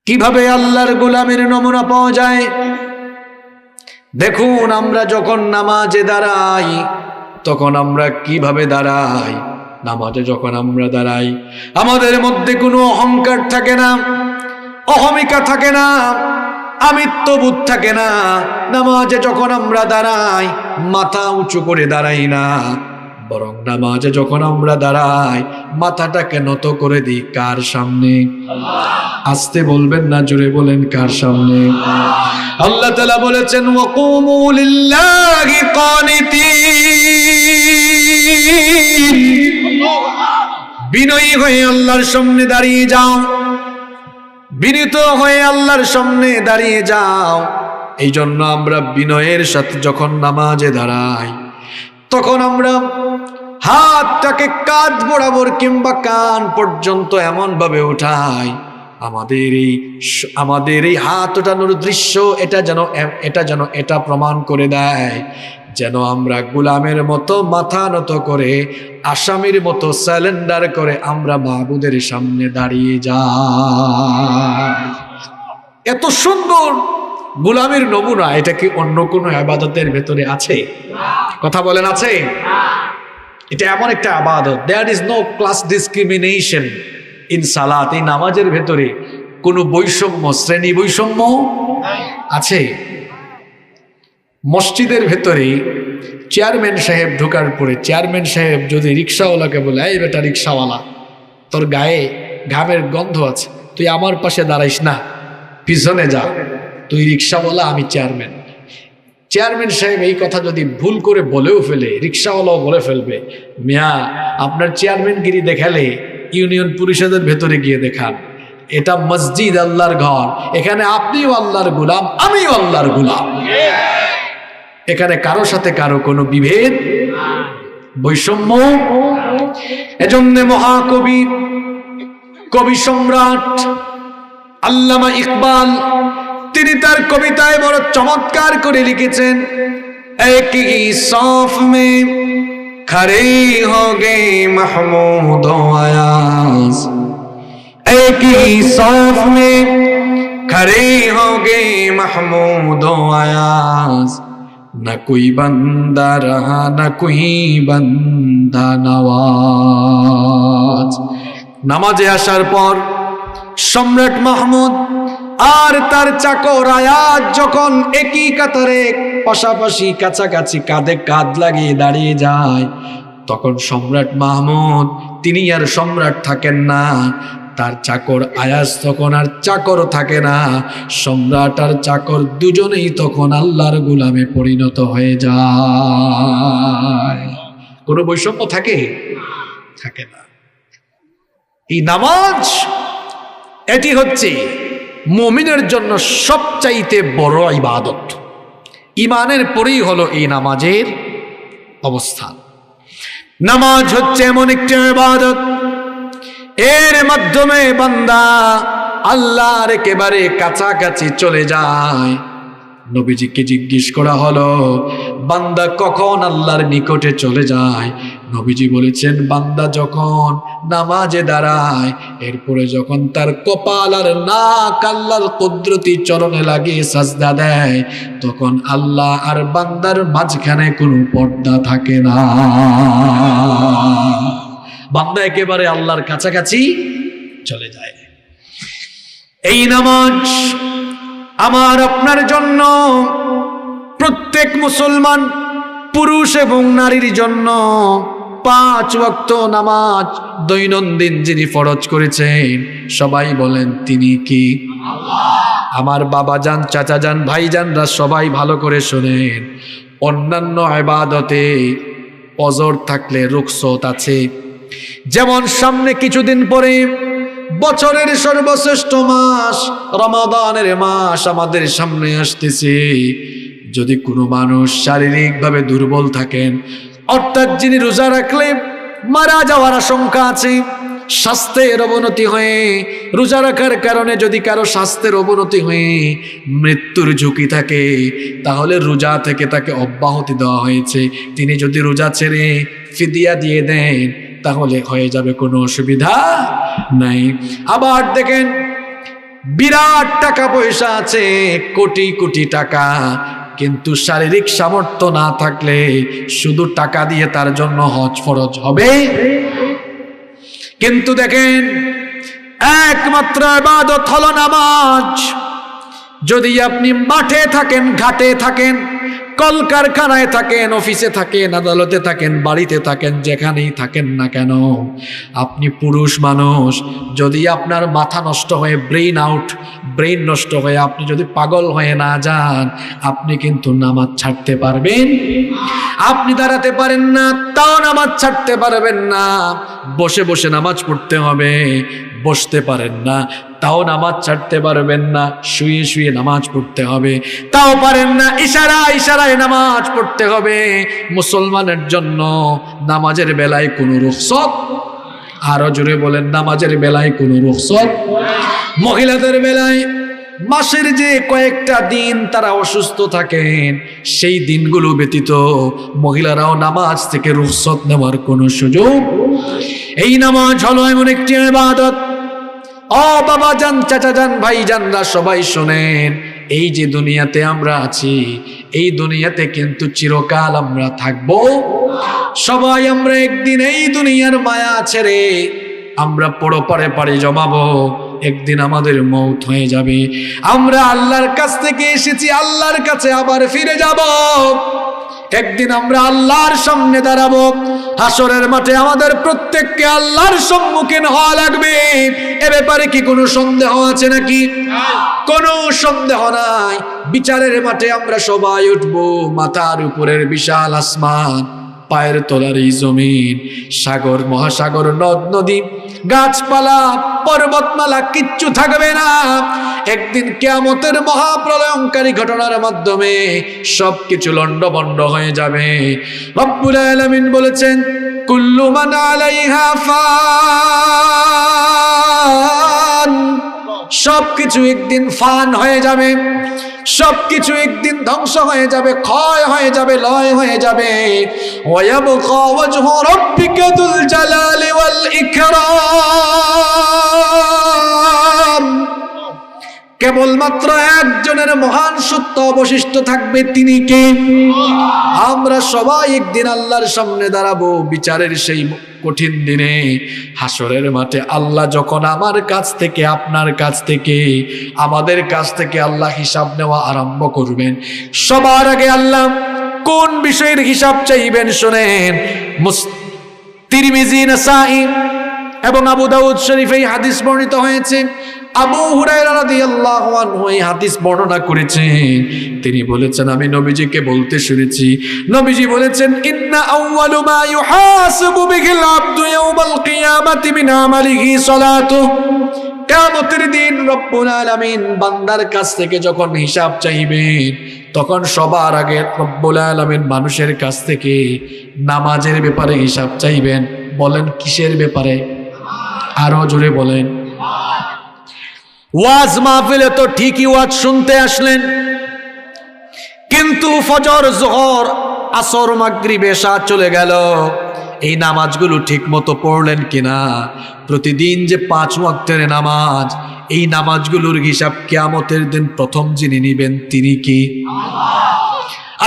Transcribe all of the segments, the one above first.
কিভাবে আল্লাহর গোলামের নমুনা পাওয়া যায়? দেখুন, আমরা যখন নামাজে দাঁড়াই তখন আমরা কিভাবে দাঁড়াই। নামাজে যখন আমরা দাঁড়াই আমাদের মধ্যে কোনো অহংকার থাকে না, অহমিকা থাকে না, আমিত্ববোধ থাকে না। নামাজে যখন আমরা দাঁড়াই মাথা উঁচু করে দাঁড়াই না, বরং নামাজে যখন আমরা দাঁড়াই মাথাটাকে নত করে দিই কার সামনে? আস্তে বলবেন না, জোরে বলেন, কার সামনে? আল্লাহ তাআলা বলেছেন ওয়াকুমু লিল্লাহি কানিতিন, বিনয়ী হয়ে আল্লাহর সামনে দাঁড়িয়ে যাও, বিনীত হয়ে আল্লাহর সামনে দাঁড়িয়ে যাও। এই জন্য আমরা বিনয়ের সাথে যখন নামাজে দাঁড়াই তখন আমরা হাতটাকে কাঁধ বরাবর কিংবা কান পর্যন্ত এমন ভাবে উঠাই আমাদের এই হাত ওঠানোর দৃশ্য এটা প্রমাণ করে দেয় যেন আমরা গোলামের মতো মাথা নত করে, আসামির মতো স্যালেন্ডার করে আমরা মাবুদের সামনে দাঁড়িয়ে যাই। এত সুন্দর গোলামের নমুনা, এটা কি অন্য কোনো ইবাদতের ভেতরে আছে? কথা বলেন, আছে? এটা এমন একটা ইবাদত, there is no class discrimination in সালাত। এই নামাজের ভেতরে কোনো বৈষম্য, শ্রেণী বৈষম্য আছে? মসজিদের ভেতরে চেয়ারম্যান সাহেব ঢোকার পরে চেয়ারম্যান সাহেব যদি রিক্সাওয়ালাকে বলে, এই বেটা রিক্সাওয়ালা, তোর গায়ে ঘামের গন্ধ আছে, তুই আমার পাশে দাঁড়াইস না, পিছনে যা, তুই রিক্সাওয়ালা, আমি চেয়ারম্যান। চেয়ারম্যান সাহেব এই কথা যদি ভুল করে বলেও ফেলে, রিক্সাওয়ালাও বলে ফেলবে, মিয়া আপনার চেয়ারম্যানগিরি দেখালে ইউনিয়ন পরিষদের ভেতরে গিয়ে দেখান, এটা মসজিদ, আল্লাহর ঘর, এখানে আপনিও আল্লাহর গোলাম, আমিও আল্লাহর গোলাম। এখানে কারো সাথে কারো কোনো বিভেদ, বৈষম্য। এজন্য মহাকবি, কবি সম্রাট আল্লামা ইকবাল তিনি তার কবিতায় বড় চমৎকার করে লিখেছেন, এক হি সাফ মে খড়ে হো গে মাহমুদ ও আয়াজ, এক হি সাফ মে খড়ে হো গে মাহমুদ ও আয়াজ, না কোই বান্দা রহা না কোই বান্দা নওয়াজ। নামাজে আসার পর সম্রাট মাহমুদ আর তার চাকর আয়াজ যখন একই কাতারে পাশাপাশি কাছাকাছি কাঁধে কাঁধ লাগিয়ে দাঁড়িয়ে যায়, তখন সম্রাট মাহমুদ তিনি আর সম্রাট থাকেন না, তার চাকর আয়াজ তখন আর চাকর থাকে না, সম্রাট আর চাকর দুজনেই তখন আল্লাহর গোলামে পরিণত হয়ে যায়। কোনো বৈষম্য থাকে? থাকে না। এই নামাজ, এটি হচ্ছে মুমিনের জন্য সবচাইতে বড় ইবাদত। ঈমানের পরেই হলো এই নামাজের অবস্থান। নামাজ হচ্ছে এমন একটি ইবাদত, এর মাধ্যমে বান্দা আল্লাহর একেবারে কাছাকাছি চলে যায়। নবীজিকে জিজ্ঞেস করা হলো, বান্দা কখন আল্লাহর নিকটে চলে যায়? নবীজি বলেছেন, বান্দা যখন নামাজে দাঁড়ায়, এরপরে যখন তার কপাল আর নাক আল্লাহর কুদরতি চরণে লাগিয়ে সাজদা দেয়, তখন আল্লাহ আর বান্দার মাঝখানে কোনো পর্দা থাকে না। বান্দা একেবারে আল্লাহর কাছাকাছি চলে যায়। এই নামাজ আমার আপনার জন্য, প্রত্যেক মুসলমান পুরুষ এবং নারীর জন্য 5 ওয়াক্ত নামাজ দৈনন্দিন যিনি ফরজ করেছেন, সবাই বলেন তিনি কি? আমার বাবা যান, চাচা যান, ভাই যানরা সবাই ভালো করে শোনেন। অন্যান্য ইবাদতে অজর থাকলে রুখসত আছে, যেমন সামনে কিছুদিন পরে বছরের সর্বশ্রেষ্ঠ মাস রমাদানের মাস আমাদের সামনে আসতেছে। যদি কোনো মানুষ শারীরিকভাবে দুর্বল থাকেন, অর্থাৎ যিনি রোজা রাখলে মারা যাওয়ার আশঙ্কা আছে, স্বাস্থ্যের অবনতি হয়ে রোজা রাখার কারণে যদি কারো স্বাস্থ্যের অবনতি হয়ে মৃত্যুর ঝুঁকি থাকে, তাহলে রোজা থেকে তাকে অব্যাহতি দেওয়া হয়েছে। তিনি যদি রোজা ছেড়ে ফিদিয়া দিয়ে দেন তাহলে হয়ে যাবে, কোনো অসুবিধা নাই। আবার দেখেন বিরাট টাকা পয়সা আছে, কোটি কোটি টাকা, কিন্তু শারীরিক সামর্থ্য না থাকলে শুধু টাকা দিয়ে তার জন্য হজ ফরজ হবে? কিন্তু দেখেন, একমাত্র ইবাদত হলো নামাজ। যদি আপনি মাঠে থাকেন, ঘাটে থাকেন, কলকারখানায় থাকেন, অফিসে থাকেন, আদালতে থাকেন, বাড়িতে থাকেন, যেখানেই থাকেন না কেন, আপনি পুরুষ মানুষ, যদি আপনার মাথা নষ্ট হয়ে ব্রেইন নষ্ট হয়ে আপনি যদি পাগল হয়ে না যান, আপনি কিন্তু নামাজ ছাড়তে পারবেন? আপনি দাঁড়াতে পারেন না, তাও নামাজ ছাড়তে পারবেন না। বসে বসে নামাজ পড়তে হবে, বসতে পারেন না, তাও নামাজ ছাড়তে পারবেন না। শুয়ে শুয়ে নামাজ পড়তে হবে, তাও পারেন না। ইশারায় নামাজ পড়তে হবে। মুসলমানের জন্য নামাজের বেলায় কোনো রুখসত, আরো জোরে বলেন, নামাজের বেলায় কোনো রুখসত। মহিলাদের বেলায় মাসের যে কয়েকটা দিন তারা অসুস্থ থাকেন, সেই দিনগুলো ব্যতীত মহিলারাও নামাজ থেকে রুখসত নেওয়ার কোনো সুযোগ। এই নামাজ হলো এমন একটি ইবাদত। ও বাবা জান, চাচা জান, ভাই জানরা, সবাই শোনেন, এই যে দুনিয়াতে আমরা আছি, এই দুনিয়াতে কিন্তু চিরকাল আমরা থাকবো। সবাই আমরা একদিন এই দুনিয়ার মায়া ছেড়ে আমরা পরপারে পাড়ি জমাবো। একদিন আমাদের মৌত হয়ে যাবে। আমরা আল্লাহর কাছ থেকে এসেছি, আল্লাহর কাছে আবার ফিরে যাব। একদিন আমরা আল্লাহর সামনে দাঁড়াবো। হাসরের মাঠে আমাদের প্রত্যেককে আল্লাহর সম্মুখীন হওয়া লাগবে। এ ব্যাপারে কি কোনো সন্দেহ আছে নাকি? কোনো সন্দেহ নাই। বিচারের মাঠে আমরা সবাই উঠবো। মাথার উপরের বিশাল আসমান, পায়ের তলার এই জমিন, সাগর মহাসাগর, নদ নদী, গাছপালা, পর্বতমালা কিচ্ছু থাকবে না। একদিন কিয়ামতের মহাপ্রলয়ঙ্কারী ঘটনার মাধ্যমে সবকিছু লন্ডভন্ড হয়ে যাবে। রব্বুল আলামিন বলেছেন, কুল্লু মান আলাইহা ফান। সবকিছু একদিন ফান হয়ে যাবে, সবকিছু একদিন ধ্বংস হয়ে যাবে, ক্ষয় হয়ে যাবে, লয় হয়ে যাবে। ওয়ায়াবকা ওয়াজহু রাব্বিকা যুল জালালি ওয়াল ইকরাম। কেবলমাত্র একজনের মহান সত্য অবশিষ্ট থাকবে, তিনি কে? আমরা সবাই একদিন আল্লাহর সামনে দাঁড়াবো। বিচারের সেই কঠিন দিনে, হাসরের মাঠে আল্লাহ যখন আমার কাছ থেকে, আপনার কাছ থেকে, আমাদের কাছ থেকে আল্লাহ হিসাব নেওয়া আরম্ভ করবেন, সবার আগে আল্লাহ কোন বিষয়ের হিসাব চাইবেন শোনেন। তিরমিজি, নাসাঈ এবং আবু দাউদ শরীফে এই হাদিস বর্ণিত হয়েছে। আবু হুরায়রা রাদিয়াল্লাহু আনহু এই হাদিস বর্ণনা করেছেন। তিনি বলেছেন, আমি নবীজিকে বলতে শুনেছি, নবীজি বলেছেন, ইন্না আউয়ালু মা ইউহাসাবু বিহিল আবদু ইয়াউমাল কিয়ামাতি মিন আমালিহি সালাতুহু। কিয়ামতের দিন রব্বুল আলামিন বান্দার কাছ থেকে যখন হিসাব চাইবেন, তখন সবার আগে রব্বুল আলামিন মানুষের কাছ থেকে নামাজের ব্যাপারে হিসাব চাইবেন। বলেন কিসের ব্যাপারে? আরো জোরে বলেন। ওয়াজ মাহফিলে তো ঠিকই ওয়াজ শুনতে আসলেন, কিন্তু ফজর, যোহর, আসর, মাগরিব, এশা চলে গেল। এই নামাজগুলো ঠিক মতো পড়লেন কিনা? প্রতিদিন যে 5 ওয়াক্তের নামাজ, এই নামাজগুলোর হিসাব কিয়ামতের দিন প্রথম যিনি নিবেন তিনি কি?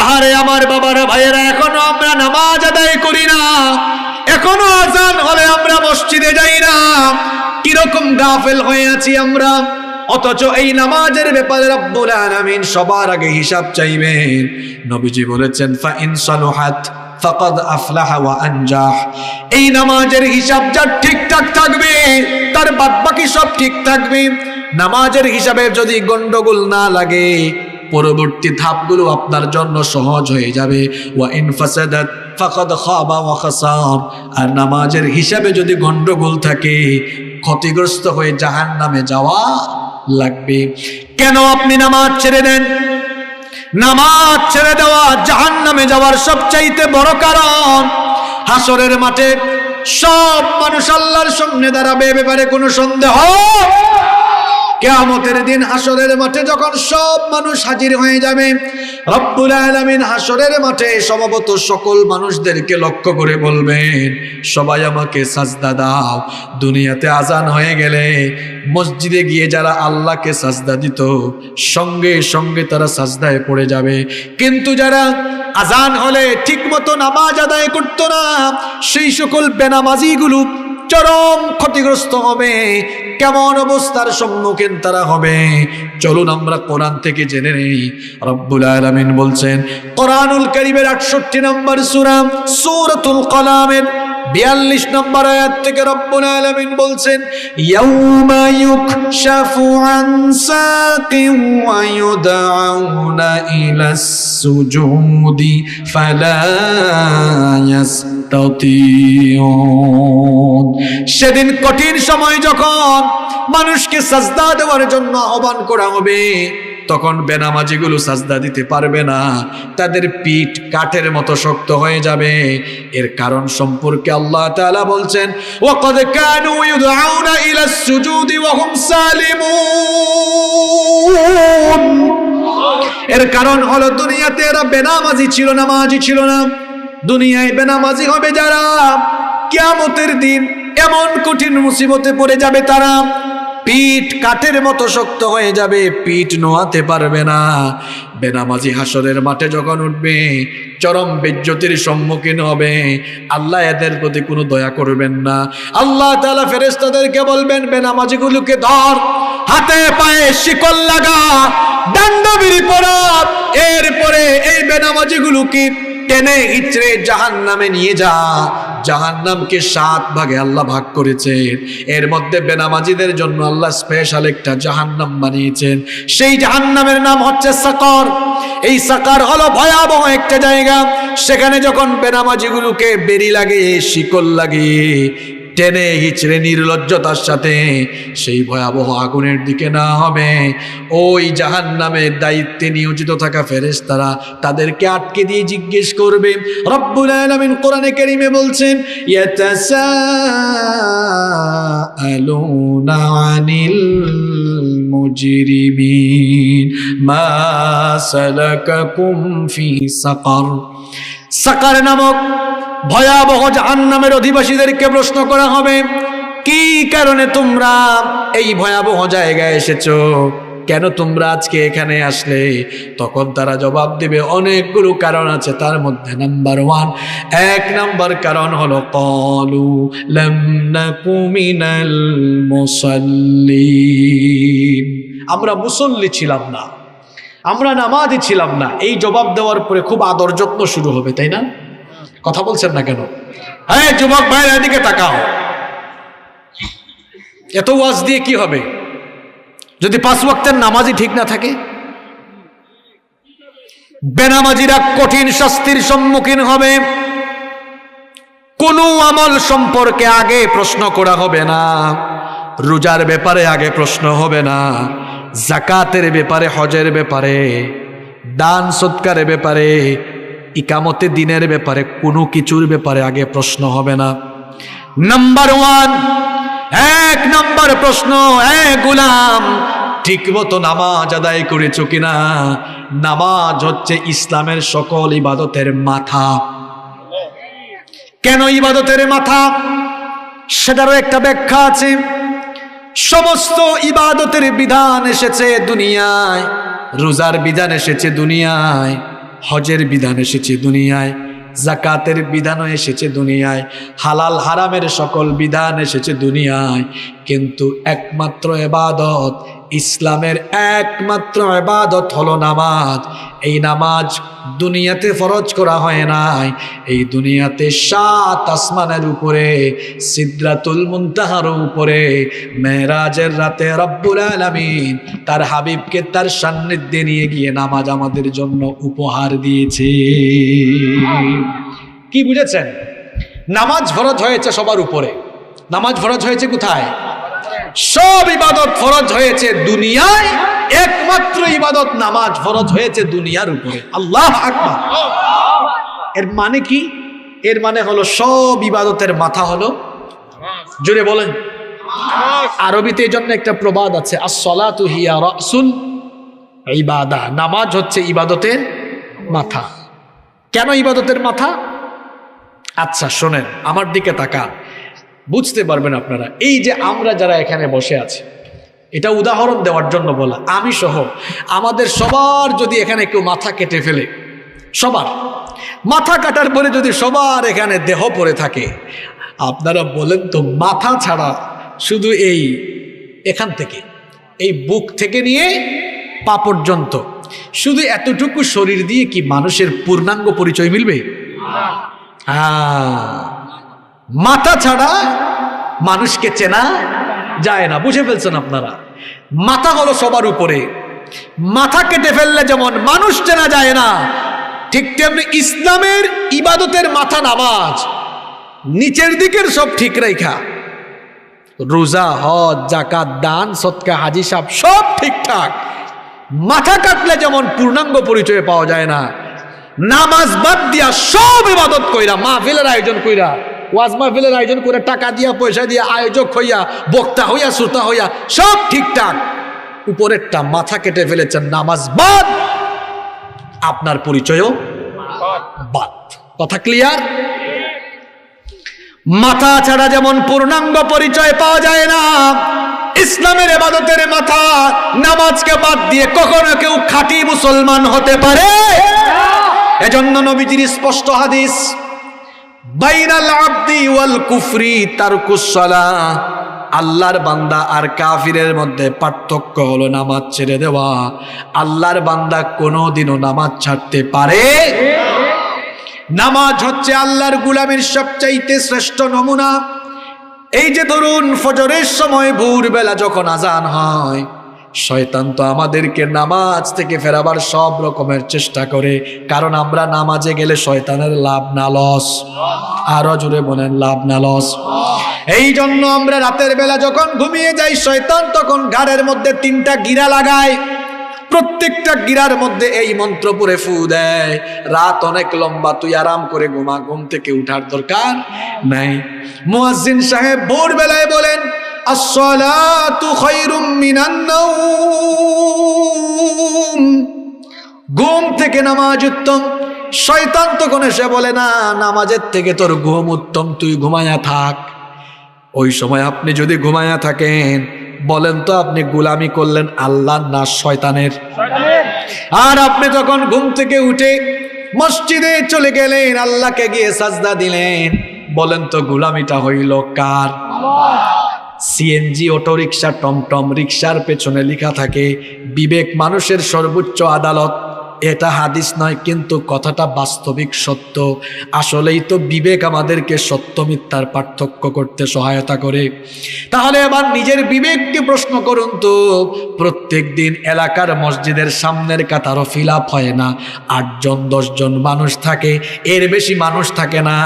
আহারে আমার বাবারা, ভাইয়েরা, এখনো আমরা নামাজ আদায় করি না। এখনো আজান হলে আমরা মসজিদে যাই না। কিরকম গাফেল হয়ে আছি আমরা। অথচ এই নামাজের ব্যাপারে রব্বুল আলামিন সবার আগে হিসাব চাইবেন। নবীজি বলেছেন, ফা ইন সালুহাত ফাকাদ আফলাহা ওয়া আনজাহ। এই নামাজের হিসাব যার ঠিকঠাক থাকবে, তার বাদবাকি সব ঠিক থাকবে। নামাজের হিসাবে যদি গন্ডগোল না লাগে, পরবর্তী ধাপগুলো আপনার জন্য সহজ হয়ে যাবে। ওয়া ইন ফাসাদাত ফাকাদ খাবা ওয়া খাসার। আর নামাজের হিসাবে যদি গন্ডগোল থাকে, ক্ষতিগ্রস্ত হয়ে জাহান্নামে যাওয়া লাগবে। কেন আপনি নামাজ ছেড়ে দেন? নামাজ ছেড়ে দেওয়া জাহান্নামে যাওয়ার সবচাইতে বড় কারণ। হাসরের মাঠে সব মানুষ আল্লাহর সামনে দাঁড়াবে, এ ব্যাপারে কোনো সন্দেহ? কিয়ামতের দিন হাসরের মাঠে যখন সব মানুষ হাজির হয়ে যাবে, রব্বুল আলামিন হাসরের মাঠে সমবেত সকল মানুষদেরকে লক্ষ্য করে বলবেন, সবাই আমাকে সাজদা দাও। দুনিয়াতে আজান হয়ে গেলে মসজিদে গিয়ে যারা আল্লাহকে সাজদা দিত সঙ্গে সঙ্গে তারা সাজদায় পড়ে যাবে, কিন্তু যারা আজান হলে ঠিকমতো নামাজ আদায় করতো না সেই সকল বেনামাজিগুলো চরম ক্ষতিগ্রস্ত হবে। কেমন অবস্থার সম্মুখীন তারা হবে, চলুন আমরা কোরআন থেকে জেনে নেই। রব্বুল আলামিন বলছেন কোরআনুল কারীমের 68 নম্বর সূরা সূরাতুল কলামের 42 নম্বর আয়াত থেকে রব্বুল আলামিন বলছেন, ইয়াউমা ইউকশাফু আন সাকিন ওয়া ইউদআউনা ইলাস সুজুদি ফালা ইয়াস্তাতিউন। সেদিন কঠিন সময় যখন মানুষকে সাজদা দেওয়ার জন্য আহ্বান করা হবে, তখন বেনামাজিগুলো সাজদা দিতে পারবে না, তাদের পিঠ কাঠের মতো শক্ত হয়ে যাবে। এর কারণ সম্পর্কে আল্লাহ তাআলা বলছেন, ওয়াকাদ কানু ইউদআউনা ইলাস সুজুদি ওয়া হুম সালিমুন। এর কারণ হলো দুনিয়াতে এরা বেনামাজি ছিল, নামাজি ছিল না। দুনিয়ায় বেনামাজি হবে যারা, কিয়ামতের দিন এমন কঠিন মুসিবতে পড়ে যাবে তারা, পিঠ কাঠের মতো শক্ত হয়ে যাবে, পিঠ নোয়াতে পারবে না। বেনামাজি হাসরের মাঠে যখন উঠবে চরম বেজ্জতির সম্মুখীন হবে। আল্লাহ এদের প্রতি কোনো দয়া করবেন না। আল্লাহ তাআলা ফেরেশতাদেরকে বলবেন, বেনামাজিগুলোকে ধর, হাতে পায়ে শিকল লাগা, দণ্ডবিড়ি পরা, এরপরে এই বেনামাজিগুলোকে টেনে হিচড়ে জাহান্নামে নিয়ে যা। জাহান্নামকে 7 ভাগে আল্লাহ ভাগ করেছেন, এর মধ্যে বেনামাজিদের জন্য আল্লাহ স্পেশাল একটা জাহান্নাম বানিয়েছেন। সেই জাহান্নামের নাম হচ্ছে সাকার। এই সাকার হলো ভয়াবহ একটা জায়গা। সেখানে যখন বেনামাজিগুলোকে বেড়ি লাগিয়ে শিকল লাগিয়ে টেনে হিচড়ে নির্লজ্জতার সাথে সেই ভয়াবহ আগুনের দিকে না হবে, ওই জাহান্নামের দায়িত্বে নিয়োজিত থাকা ফেরেশতারা তাদেরকে আটকে দিয়ে জিজ্ঞেস করবে। রব্বুল আলামিন কোরআনে কারীমে বলছেন, ইয়াতাসাআলুনা আনিল মুজরিমিন মা সালাকাকুম ফি সাকার। সাকার নামক ভয়াবহ জাহান্নামের অধিবাসীদেরকে প্রশ্ন করা হবে, কি কারণে তোমরা এই ভয়াবহ জায়গায় এসেছো, কেন তোমরা আজকে এখানে আসলে? তখন তারা জবাব দিবে, অনেকগুলো কারণ আছে, তার মধ্যে নাম্বার 1, 1 নাম্বার কারণ হলো ক্বালু লাম নাকু মিনাল মুসাল্লিন। আমরা মুসল্লি ছিলাম না, আমরা নামাজি ছিলাম না। এই জবাব দেওয়ার পরে খুব আদর যত্ন শুরু হবে, তাই না? কথা বলছেন না কেন? হ্যাঁ যুবক ভাইয়ের এদিকে তাকাও। এত ওয়াজ দিয়ে কি হবে যদি 5 ওয়াক্তের নামাজই ঠিক না থাকে? বেনামাজিরা কঠিন শাস্তির সম্মুখীন হবে। কোন আমল সম্পর্কে আগে প্রশ্ন করা হবে না, রোজার ব্যাপারে আগে প্রশ্ন হবে না, যাকাতের ব্যাপারে, হজের ব্যাপারে, দান সৎকারের ব্যাপারে, ইকামতে দিনের ব্যাপারে, কোনো কিছুর ব্যাপারে আগে প্রশ্ন হবে না। নাম্বার 1, 1 নম্বর প্রশ্ন, গোলাম ঠিক মতো নামাজ আদায় করেছো কিনা? নামাজ হচ্ছে ইসলামের সকল ইবাদতের মাথা। কেন ইবাদতের মাথা? সেটারও একটা ব্যাখ্যা আছে। সমস্ত ইবাদতের বিধান এসেছে দুনিয়ায়, রোজার বিধান এসেছে দুনিয়ায়, হজের বিধান এসেছে দুনিয়ায়, যাকাতের বিধানও এসেছে দুনিয়ায়, হালাল হারামের সকল বিধান এসেছে দুনিয়ায়, কিন্তু একমাত্র ইবাদত, ইসলামের একমাত্র ইবাদত হলো নামাজ। এই নামাজ দুনিয়াতে ফরজ করা হয় নাই, এই দুনিয়াতে 7 আসমানের উপরে, সিদরাতুল মুনতাহার উপরে মেরাজের রাতে রব্বুল আলামিন তার হাবিবকে তার সান্নিধ্যে নিয়ে গিয়ে নামাজ আমাদের জন্য উপহার দিয়েছে। কি বুঝেছেন? নামাজ ফরজ হয়েছে সবার উপরে। নামাজ ফরজ হয়েছে কোথায়? সব ইবাদত ফরজ হয়েছে দুনিয়ায়, একমাত্র ইবাদত নামাজ ফরজ হয়েছে দুনিয়ার উপরে। আল্লাহু আকবার। এর মানে কি? এর মানে হলো সব ইবাদতের মাথা হলো, জোরে বলেন, আরবিতে এই জন্য একটা প্রবাদ আছে, আস-সালাতু হিয়া রাসুল ইবাদা, নামাজ হচ্ছে ইবাদতের মাথা। কেন ইবাদতের মাথা? আচ্ছা শোনেন, আমার দিকে তাকান, বুঝতে পারবেন আপনারা। এই যে আমরা যারা এখানে বসে আছি, এটা উদাহরণ দেওয়ার জন্য বলা, আমি সহ আমাদের সবার যদি এখানে কেউ মাথা কেটে ফেলে, সবার মাথা কাটার পরে যদি সবার এখানে দেহ পড়ে থাকে, আপনারা বলেন তো মাথা ছাড়া শুধু এই এখান থেকে, এই বুক থেকে নিয়ে পা পর্যন্ত শুধু এতটুকু শরীর দিয়ে কি মানুষের পূর্ণাঙ্গ পরিচয় মিলবে? মাথা ছাড়া মানুষকে চেনা যায় না। বুঝে ফেলছেন আপনারা? মাথা হলো সবার উপরে, মাথা কেটে ফেললে যেমন মানুষ চেনা যায় না, ঠিক তেমনি ইসলামের ইবাদতের মাথা নামাজ, নিচের দিকের সব ঠিক রেখা, রোজা, হজ, যাকাত, দান, সদকা, হাজি সাহেব সব ঠিকঠাক, মাথা কাটলে যেমন পূর্ণাঙ্গ পরিচয় পাওয়া যায় না, নামাজ বাদ দিয়া সব ইবাদত কইরা, মাহফিলের আয়োজন কইরা, ওয়াজ মাহফিলের আয়োজন করে টাকা দিয়া পয়সা দিয়া আয়োজক হইয়া, বক্তা হইয়া, শ্রোতা হইয়া সব ঠিকঠাক, উপরেরটা মাথা কেটে ফেলেছেন, নামাজ বাদ, আপনার পরিচয়ও বাদ। কথা ক্লিয়ার? মাথা ছাড়া যেমন পূর্ণাঙ্গ পরিচয় পাওয়া যায় না, ইসলামের ইবাদতের মাথা নামাজকে বাদ দিয়ে কখনো কেউ খাঁটি মুসলমান হতে পারে? এজন্য নবীজির স্পষ্ট হাদিস, বাইনাল আবদি ওয়াল কুফরি তারকুস সালাহ, আল্লাহর বান্দা আর কাফিরের মধ্যে পার্থক্য হলো নামাজ ছেড়ে দেওয়া। আল্লাহর বান্দা কোনোদিনও নামাজ ছাড়তে পারে। নামাজ হচ্ছে আল্লাহর গোলামের সবচাইতে শ্রেষ্ঠ নমুনা। এই যে ধরুন ফজরের সময় ভোরবেলা যখন আজান হয়, শয়তান তো আমাদেরকে নামাজ থেকে ফেরাবার সব রকমের চেষ্টা করে, কারণ আমরা নামাজে গেলে শয়তানের লাভ না লস? আরো জোরে বলেন, লাভ না লস? এই জন্য আমরা রাতের বেলা যখন ঘুমিয়ে যাই, শয়তান তখন ঘাড়ের মধ্যে 3টা গিরা লাগায়, প্রত্যেকটা গিরার মধ্যে এই মন্ত্র পড়ে ফু দেয়, রাত অনেক লম্বা, তুই আরাম করে ঘুমা, ঘুম থেকে উঠার দরকার নাই। মুয়াজ্জিন সাহেব ভোরবেলায় বলেন, আসসালাতু খায়রুম মিনান নাওম, ঘুম থেকে নামাজ উত্তম। শয়তান তখন এসে বলে, না, নামাজের থেকে তোর ঘুম উত্তম, তুই ঘুমায়া থাক। ওই সময় আপনি যদি ঘুমায়া থাকেন, বলেন তো আপনি গোলামি করলেন আল্লাহ না শয়তানের? আর আপনি তখন ঘুম থেকে উঠে মসজিদে চলে গেলেন, আল্লাহকে গিয়ে সাজদা দিলেন, বলেন তো গোলামিটা হইল কার? সিএনজি, অটোরিকশা, টমটম, রিকশার পেছনে লেখা থাকে বিবেক মানুষের সর্বোচ্চ আদালত। এটা হাদিস নয়, কিন্তু কথাটা বাস্তবিক সত্য। আসলেই তো বিবেক আমাদেরকে সত্য মিথ্যার পার্থক্য করতে সহায়তা করে। তাহলে এবার নিজের বিবেককে প্রশ্ন করুন তো, প্রত্যেক দিন এলাকার মসজিদের সামনের কাতারও ফিল আপ হয় না, 8 জন 10 জন মানুষ থাকে, এর বেশি মানুষ থাকে না।